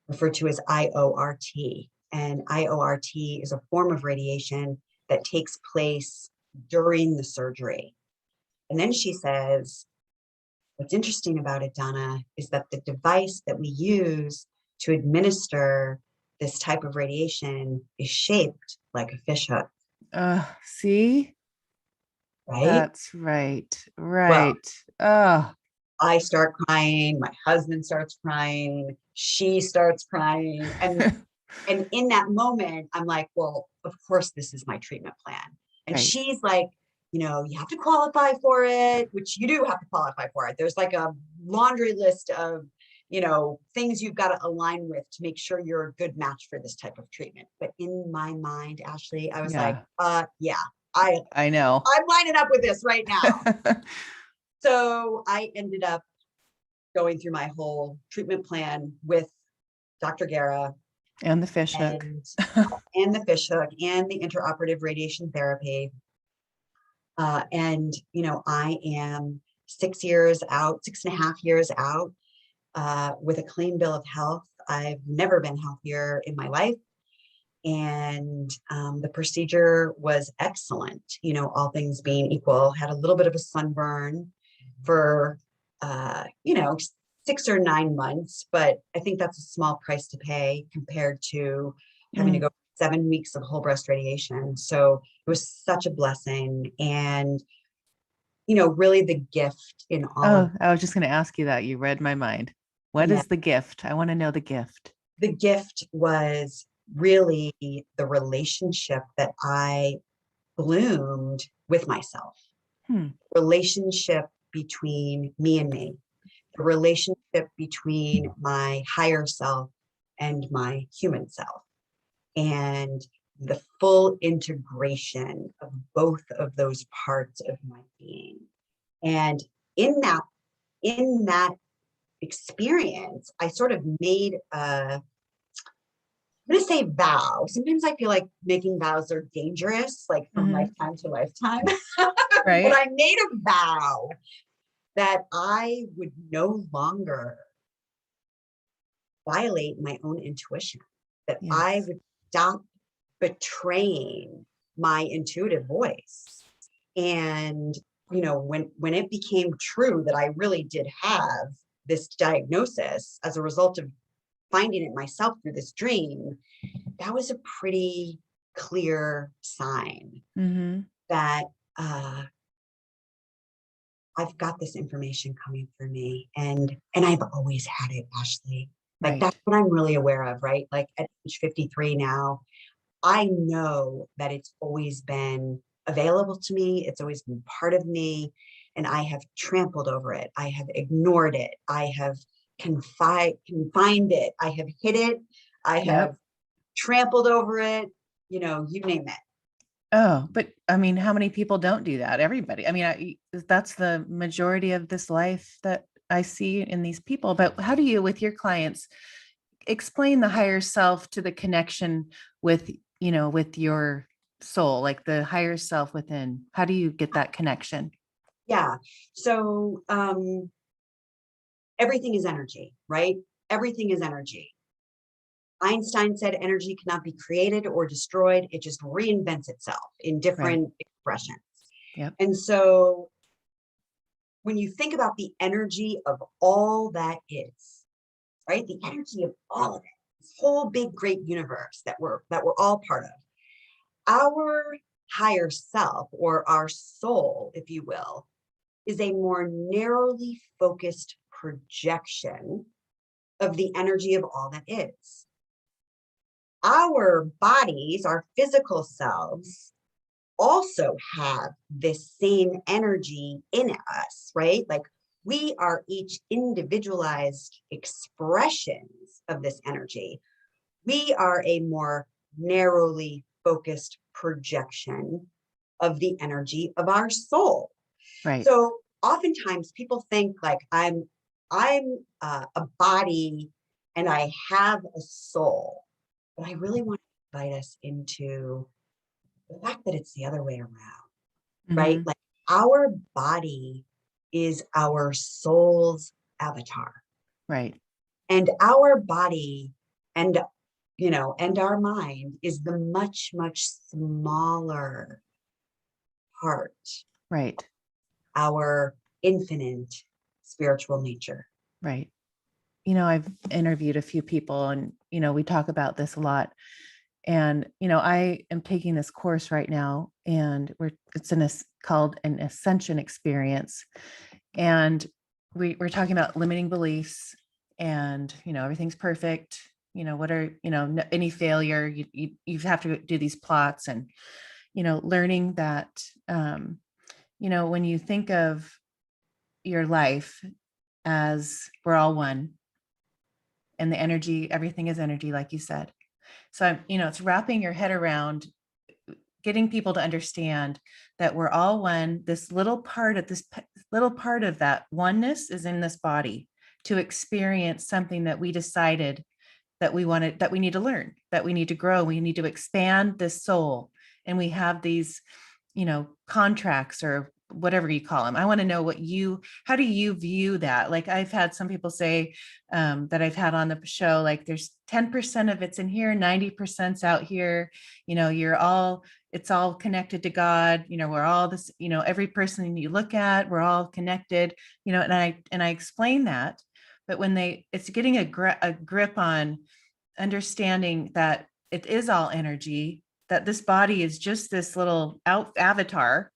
referred to as IORT. And IORT is a form of radiation that takes place during the surgery. And then she says, what's interesting about it, Donna, is that the device that we use to administer this type of radiation is shaped like a fishhook. See? Right? That's right. Well, Oh, I start crying, my husband starts crying, she starts crying. And in that moment, I'm like, well, of course, this is my treatment plan. And she's like, you have to qualify for it, which you do have to qualify for it. There's like a laundry list of, things you've got to align with to make sure you're a good match for this type of treatment. But in my mind, Ashley, I was like, yeah, I know. I'm lining up with this right now. So I ended up going through my whole treatment plan with Dr. Guerra. And the fishhook. And the fishhook and the interoperative radiation therapy. And, I am 6.5 years out with a clean bill of health. I've never been healthier in my life. And the procedure was excellent, all things being equal. Had a little bit of a sunburn for, 6 or 9 months, but I think that's a small price to pay compared to having to go 7 weeks of whole breast radiation. So it was such a blessing. And, really the gift in all of Oh, I was just going to ask you that. You read my mind. What yeah, is the gift? I want to know the gift. the gift was really the relationship that I bloomed with myself, Hmm. relationship between me and me, the relationship between my higher self and my human self, and the full integration of both of those parts of my being. And in that, in that experience, I sort of made a, I'm going to say vow. Sometimes I feel like making vows are dangerous, like from Hmm. lifetime to lifetime. But Right? I made a vow that I would no longer violate my own intuition, that I Yes. would stop betraying my intuitive voice. And, when it became true that I really did have this diagnosis as a result of finding it myself through this dream, that was a pretty clear sign Hmm. that I've got this information coming through me, and I've always had it, Ashley. Like Right. that's what I'm really aware of, right? Like at age 53 now, I know that it's always been available to me. It's always been part of me, and I have trampled over it. I have ignored it. I have confined it. I have hid it. I have Yep. trampled over it. You name it. Oh, but I mean, how many people don't do that? Everybody. I mean, that's the majority of this life that I see in these people. But how do you, with your clients, explain the higher self to the connection with, with your soul, like the higher self within? How do you get that connection? Yeah. So everything is energy, right? Everything is energy. Einstein said energy cannot be created or destroyed. It just reinvents itself in Right. different expressions. Yep. And so when you think about the energy of all that is, right? The energy of all of it, this whole big great universe that we're all part of. Our higher self, or our soul, if you will, is a more narrowly focused projection of the energy of all that is. Our bodies, our physical selves, also have this same energy in us, right? Like we are each individualized expressions of this energy. We are a more narrowly focused projection of the energy of our soul. Right. So oftentimes people think like I'm a body and I have a soul, but I really want to invite us into the fact that it's the other way around, right? Hmm. Like our body is our soul's avatar, Right. and our body and and our mind is the much, much smaller part, Right. our infinite spiritual nature. Right. I've interviewed a few people and, we talk about this a lot. And, I am taking this course right now and it's called an ascension experience. And we're talking about limiting beliefs and, everything's perfect. What are, any failure, you have to do these plots and, learning that, when you think of your life as we're all one and the energy, everything is energy, like you said. So, it's wrapping your head around getting people to understand that we're all one. This little part of that oneness is in this body to experience something that we decided that we wanted, that we need to learn, that we need to grow, we need to expand this soul. And we have these, contracts or whatever you call them. I want to know how do you view that? Like I've had some people say that I've had on the show, like there's 10% of it's in here, 90%'s out here, it's all connected to God, we're all this, every person you look at, we're all connected, and I explain that. But when it's getting a grip on understanding that it is all energy, that this body is just this little avatar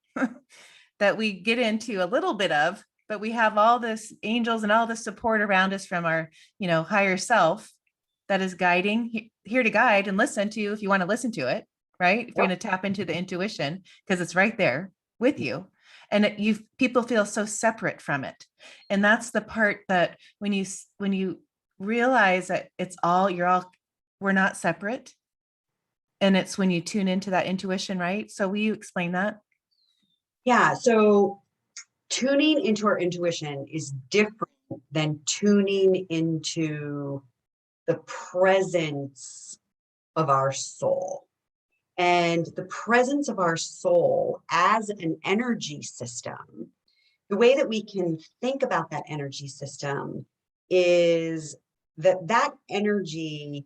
that we get into a little bit of, but we have all this angels and all the support around us from our, higher self that is guiding, here to guide and listen to you if you want to listen to it, right? If you're going to tap into the intuition, because it's right there with you. And people feel so separate from it. And that's the part that when you realize that we're not separate. And it's when you tune into that intuition, right? So will you explain that? Yeah. So tuning into our intuition is different than tuning into the presence of our soul. And the presence of our soul as an energy system, the way that we can think about that energy system is that energy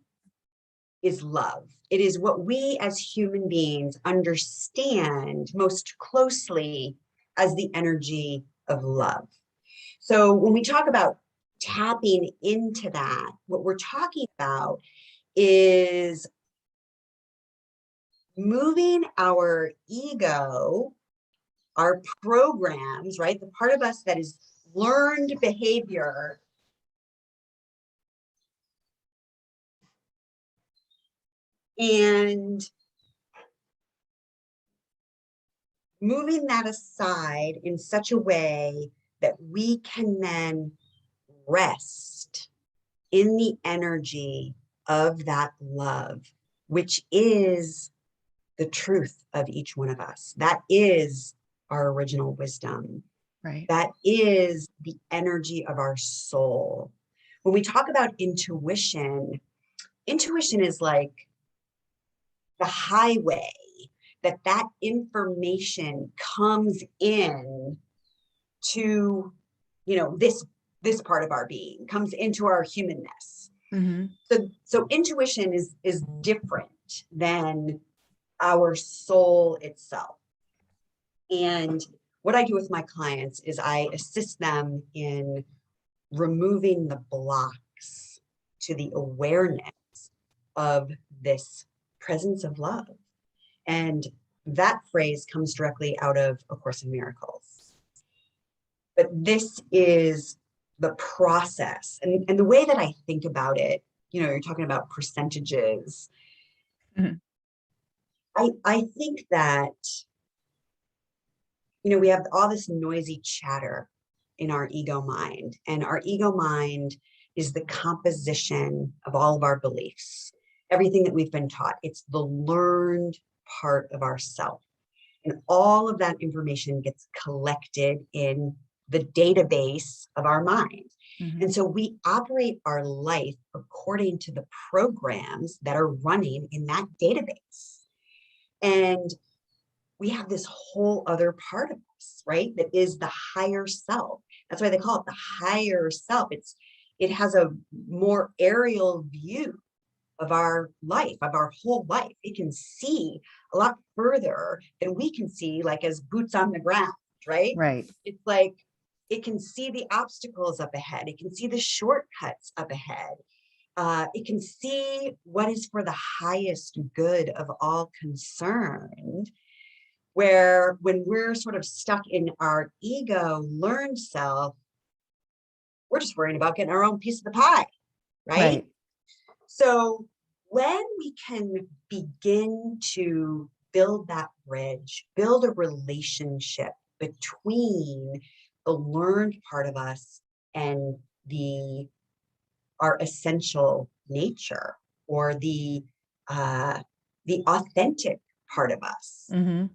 is love. It is what we as human beings understand most closely as the energy of love. So when we talk about tapping into that, what we're talking about is moving our ego, our programs, right? The part of us that is learned behavior, and moving that aside in such a way that we can then rest in the energy of that love, which is the truth of each one of us. That is our original wisdom. Right. That is the energy of our soul. When we talk about intuition is like the highway that information comes in to, this part of our being, comes into our humanness. Mm-hmm. So intuition is different than our soul itself. And what I do with my clients is I assist them in removing the blocks to the awareness of this presence of love. And that phrase comes directly out of A Course in Miracles. But this is the process. And the way that I think about it, you're talking about percentages. Mm-hmm. I think that, we have all this noisy chatter in our ego mind, and our ego mind is the composition of all of our beliefs, everything that we've been taught. It's the learned part of ourself. And all of that information gets collected in the database of our mind. Mm-hmm. And so we operate our life according to the programs that are running in that database. And we have this whole other part of us, right? That is the higher self. That's why they call it the higher self. It has a more aerial view of our life, of our whole life. It can see a lot further than we can see, like as boots on the ground, right? Right. It's like it can see the obstacles up ahead. It can see the shortcuts up ahead. It can see what is for the highest good of all concerned. Where when we're sort of stuck in our ego learned self, we're just worrying about getting our own piece of the pie, right? So when we can begin to build that bridge, build a relationship between the learned part of us and our essential nature, or the authentic part of us. Mm-hmm.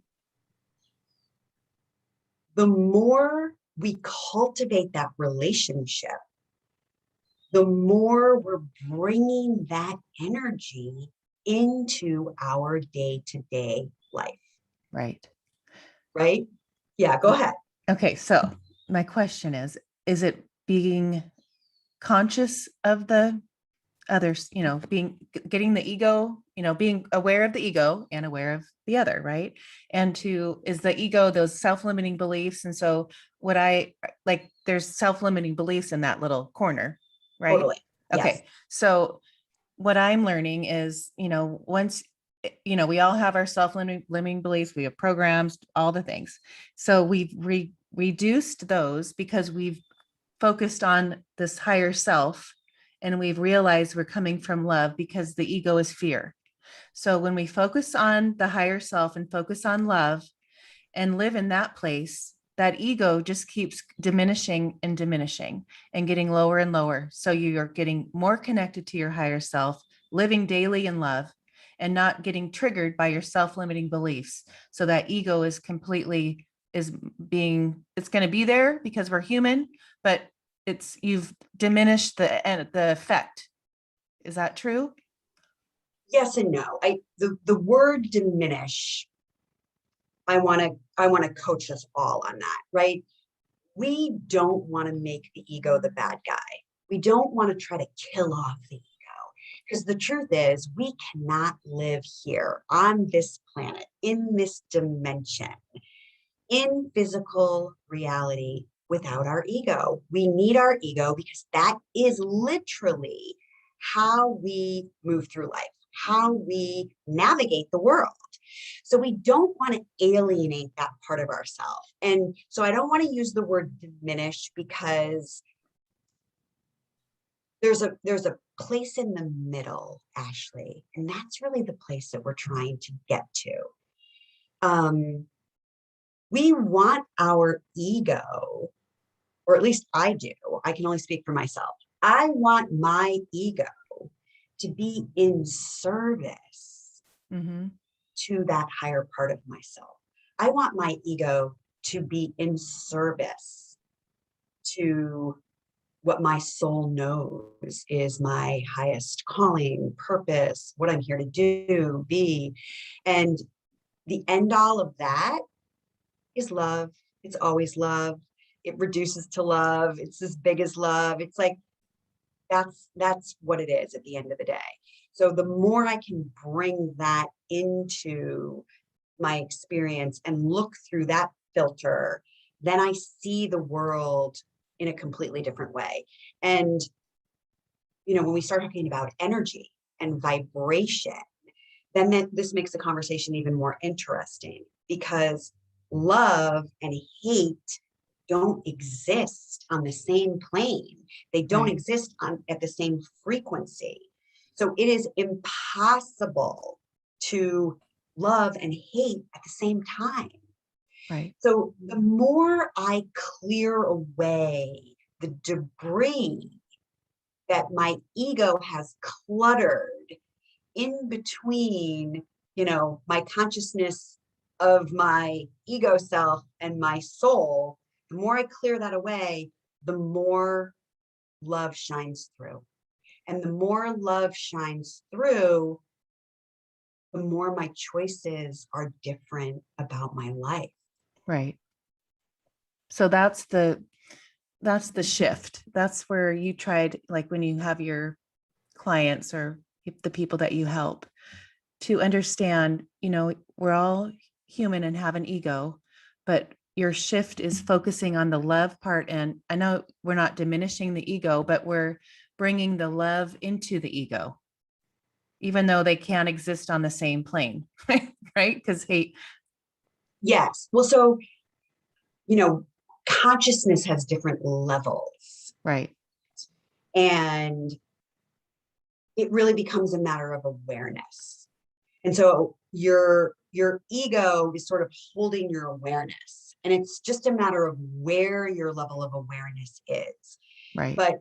The more we cultivate that relationship, the more we're bringing that energy into our day-to-day life. Right. Right? Yeah, go ahead. Okay, so my question is it being conscious of the others, getting the ego, being aware of the ego and aware of the other, right? And is the ego those self-limiting beliefs? And so there's self-limiting beliefs in that little corner, right? Totally. Okay. Yes. So what I'm learning is, once, we all have our self-limiting beliefs, we have programs, all the things. So we've reduced those because we've focused on this higher self, and we've realized we're coming from love because the ego is fear. So when we focus on the higher self and focus on love and live in that place, that ego just keeps diminishing and diminishing and getting lower and lower. So you're getting more connected to your higher self, living daily in love, and not getting triggered by your self-limiting beliefs. So that ego is completely is being, it's going to be there because we're human, but you've diminished the effect. Is that true? Yes and no. The word diminish, I want to coach us all on that, right? We don't want to make the ego the bad guy. We don't want to try to kill off the ego, because the truth is we cannot live here on this planet, in this dimension, in physical reality without our ego. We need our ego because that is literally how we move through life, how we navigate the world. So we don't want to alienate that part of ourselves. And so I don't want to use the word diminish, because there's a place in the middle, Ashley, and that's really the place that we're trying to get to. We want our ego, or at least I do. I can only speak for myself. I want my ego to be in service to that higher part of myself. I want my ego to be in service to what my soul knows is my highest calling, purpose, what I'm here to do, be. And the end all of that is love. It's always love. It reduces to love. It's as big as love. It's like, that's what it is at the end of the day. So the more I can bring that into my experience and look through that filter, then I see the world in a completely different way. And, when we start talking about energy and vibration, then this makes the conversation even more interesting, because love and hate don't exist on the same plane. They don't Right. exist at the same frequency. So it is impossible to love and hate at the same time. Right. So the more I clear away the debris that my ego has cluttered in between, my consciousness of my ego self and my soul, the more I clear that away, the more love shines through. And the more love shines through, the more my choices are different about my life. Right. So that's the shift. That's where you tried, like when you have your clients or the people that you help, to understand, we're all human and have an ego, but your shift is focusing on the love part. And I know we're not diminishing the ego, but we're bringing the love into the ego, even though they can't exist on the same plane, right? Because hate. Yes. Well, so, consciousness has different levels, Right. and it really becomes a matter of awareness. And so your ego is sort of holding your awareness, and it's just a matter of where your level of awareness is. Right. But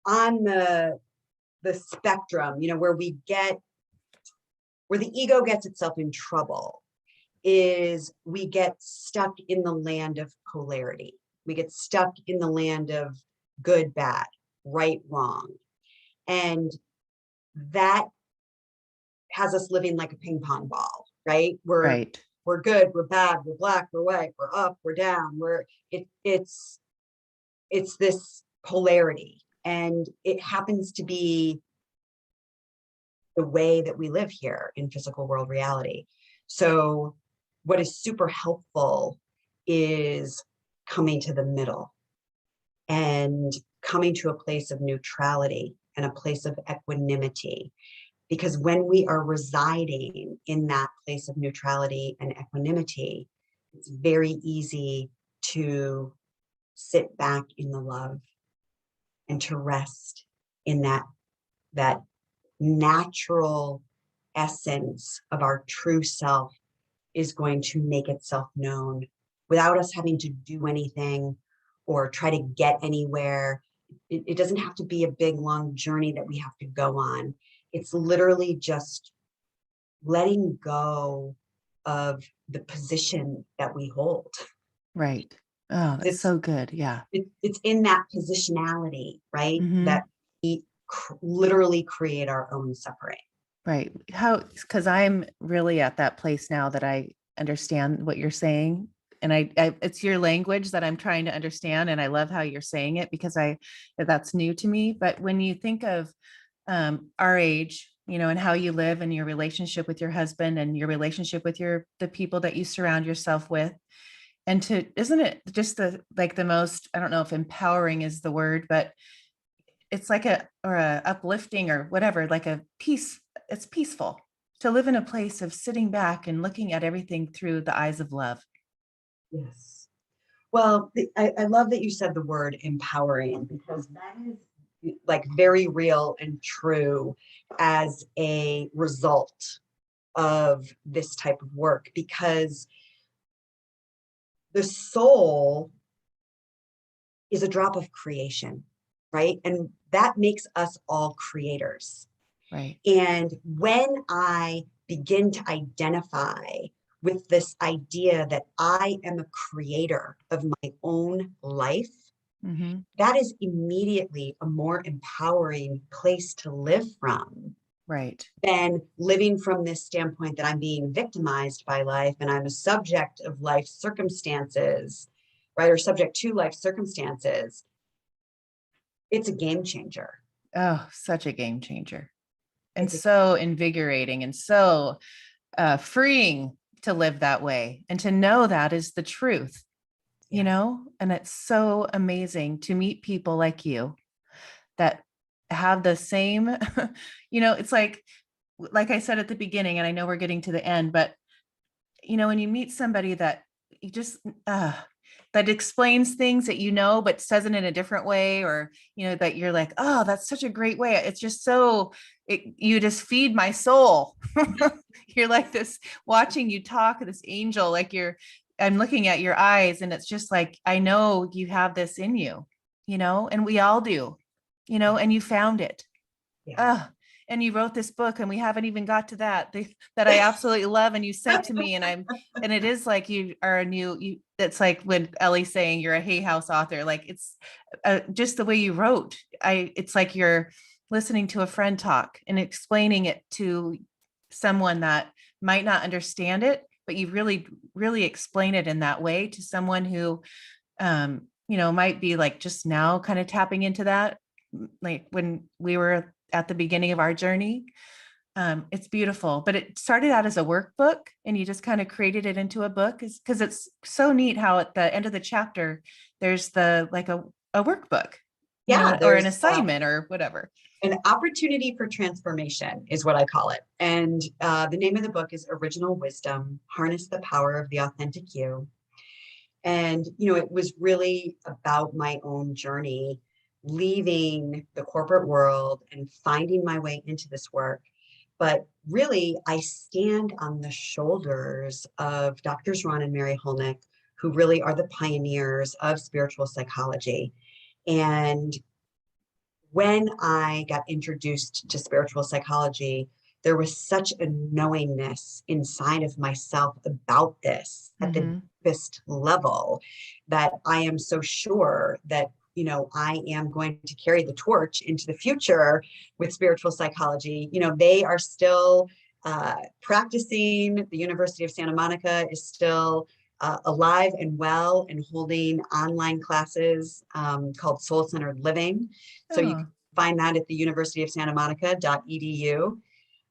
on the spectrum, where the ego gets itself in trouble is we get stuck in the land of polarity. We get stuck in the land of good, bad, right, wrong. And that has us living like a ping pong ball, right? Right. We're good, we're bad, we're black, we're white, we're up, we're down. It's this polarity, and it happens to be the way that we live here in physical world reality. So what is super helpful is coming to the middle and coming to a place of neutrality and a place of equanimity. Because when we are residing in that place of neutrality and equanimity, it's very easy to sit back in the love and to rest in that natural essence of our true self is going to make itself known without us having to do anything or try to get anywhere. It doesn't have to be a big, long journey that we have to go on. It's literally just letting go of the position that we hold. Right. Oh, that's It's so good. Yeah. it's in that positionality, right? Hmm. That we literally create our own suffering. Right. How, because I'm really at that place now that I understand what you're saying. And it's your language that I'm trying to understand. And I love how you're saying it because that's new to me. But when you think of our age, and how you live and your relationship with your husband and your relationship with the people that you surround yourself with, and isn't it just the most, I don't know if empowering is the word, but it's like a uplifting or whatever, like a peace. It's peaceful to live in a place of sitting back and looking at everything through the eyes of love. Yes. Well, I love that you said the word empowering, because that is like very real and true as a result of this type of work, because the soul is a drop of creation, right? And that makes us all creators. Right. And when I begin to identify with this idea that I am a creator of my own life, Mm-hmm. that is immediately a more empowering place to live from Right. than living from this standpoint that I'm being victimized by life and I'm a subject of life circumstances, right? Or subject to life circumstances. It's a game changer. Oh, such a game changer. And It's a, so invigorating and so freeing to live that way and to know that is the truth, yes, and it's so amazing to meet people like you that have the same, it's like I said at the beginning, and I know we're getting to the end, but when you meet somebody that you just that explains things that but says it in a different way, or that you're like, oh, that's such a great way. It's just you just feed my soul. You're like this, watching you talk, this angel, like I'm looking at your eyes, and it's just like, I know you have this in you, and we all do, and you found it. yes. Oh, and you wrote this book, and we haven't even got to that I absolutely love. And you sent to me, and it is like you are it's like when Ellie's saying you're a Hay House author, like it's just the way you wrote. It's like you're listening to a friend talk and explaining it to someone that might not understand it, but you really, really explain it in that way to someone who, might be like just now kind of tapping into that, like when we were at the beginning of our journey. It's beautiful, but it started out as a workbook and you just kind of created it into a book, because it's so neat how at the end of the chapter, there's like a workbook, Yeah, or an there's assignment or whatever. an opportunity for transformation is what I call it. And the name of the book is Original Wisdom, Harness the Power of the Authentic You. And, it was really about my own journey, leaving the corporate world and finding my way into this work. But really, I stand on the shoulders of Doctors Ron and Mary Holnick, who really are the pioneers of spiritual psychology. And when I got introduced to spiritual psychology, there was such a knowingness inside of myself about this at the Mm-hmm. deepest level that I am so sure that, I am going to carry the torch into the future with spiritual psychology. They are still practicing. The University of Santa Monica is still alive and well and holding online classes called Soul Centered Living. So you Oh. can find that at the University of Santa Monica.edu.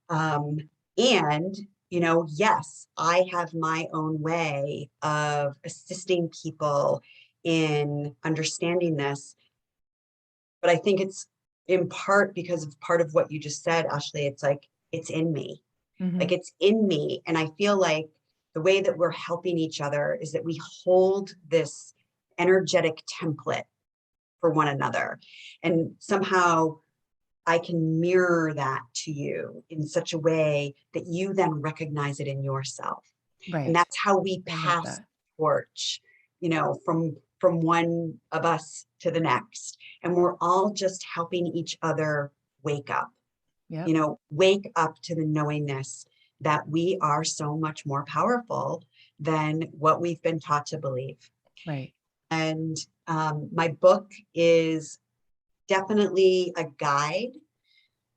And, yes, I have my own way of assisting people in understanding this, But I think it's in part because of part of what you just said, Ashley. It's like, it's in me. Like Mhm. it's in me. And I feel like the way that we're helping each other is that we hold this energetic template for one another. And somehow I can mirror that to you in such a way that you then recognize it in yourself. And Right. that's how we I love pass that. the torch, from one of us to the next. And we're all just helping each other wake up, Yep. wake up to the knowingness that we are so much more powerful than what we've been taught to believe. Right. And my book is definitely a guide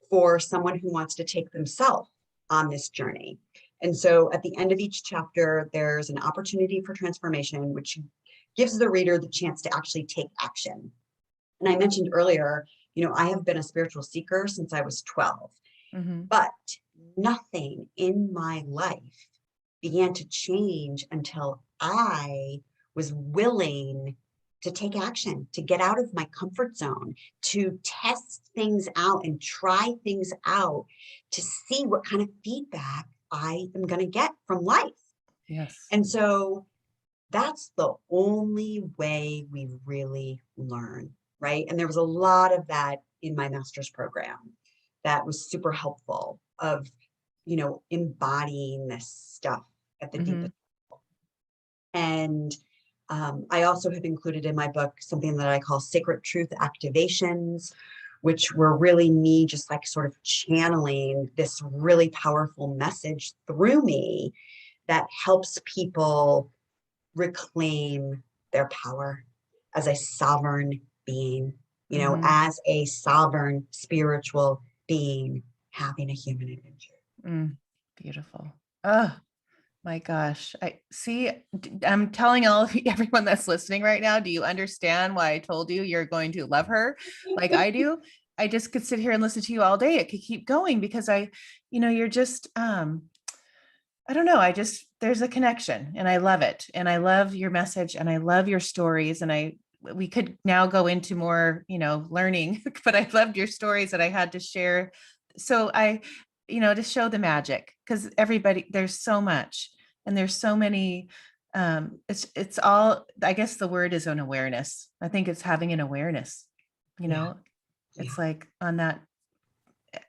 for someone who wants to take themselves on this journey. And so at the end of each chapter, there's an opportunity for transformation, which gives the reader the chance to actually take action. And I mentioned earlier, I have been a spiritual seeker since I was 12, Mhm. but nothing in my life began to change until I was willing to take action, to get out of my comfort zone, to test things out and try things out to see what kind of feedback I am going to get from life. Yes. And so that's the only way we really learn, right? And there was a lot of that in my master's program that was super helpful of, embodying this stuff at the Mhm. deepest. And I also have included in my book something that I call sacred truth activations, which were really me just like sort of channeling this really powerful message through me that helps people reclaim their power as a sovereign being, Mhm. as a sovereign spiritual being having a human adventure. Mm. Beautiful. Oh, my gosh. I see. I'm telling all of you, everyone that's listening right now, do you understand why I told you you're going to love her like I do? I just could sit here and listen to you all day. It could keep going because you're just I don't know. There's a connection and I love it. And I love your message and I love your stories. And we could now go into more, learning, but I loved your stories that I had to share. So to show the magic, because there's so much and there's so many, it's all, I guess the word is an awareness. I think it's having an awareness, you Yeah, know, yeah, it's like on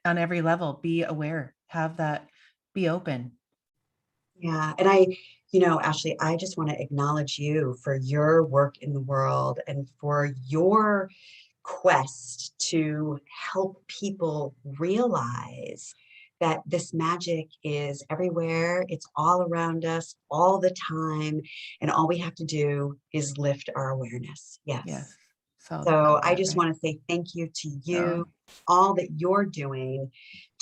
every level, be aware, have that, be open. yeah. And Ashley, I just want to acknowledge you for your work in the world and for your quest to help people realize that this magic is everywhere. It's all around us all the time. And all we have to do is lift our awareness. Yes. Yes. It's all So about I that, just right? want to say thank you to Oh, you, all that you're doing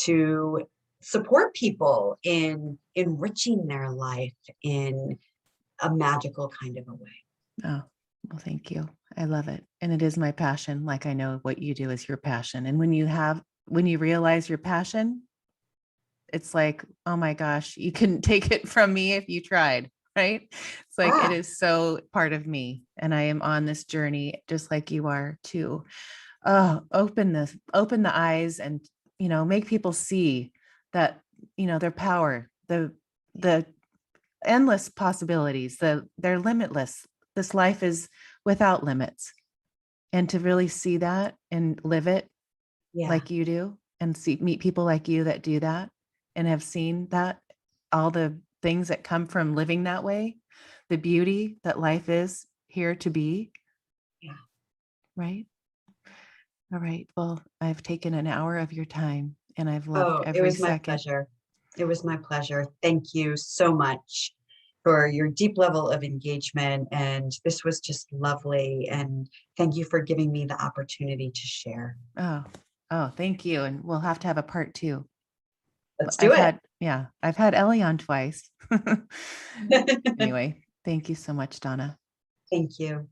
to support people in enriching their life in a magical kind of a way. oh, well, thank you. I love it. And it is my passion. Like I know what you do is your passion. And when you realize your passion, it's like, oh my gosh, you couldn't take it from me if you tried, right? It's like it Ah, is so part of me. And I am on this journey just like you are to open the eyes and make people see that, their power, the endless possibilities, they're limitless. This life is without limits. And to really see that and live it yeah. like you do and meet people like you that do that and have seen that all the things that come from living that way, the beauty that life is here to be, Yeah. right? All right. Well, I've taken an hour of your time and I've loved Oh, it every was my second. pleasure. It was my pleasure. Thank you so much for your deep level of engagement. And this was just lovely. And thank you for giving me the opportunity to share. Oh, oh, thank you. And we'll have to have a part two. Let's do I've it. had, yeah, I've had Ellie on twice. Anyway, thank you so much, Donna. Thank you.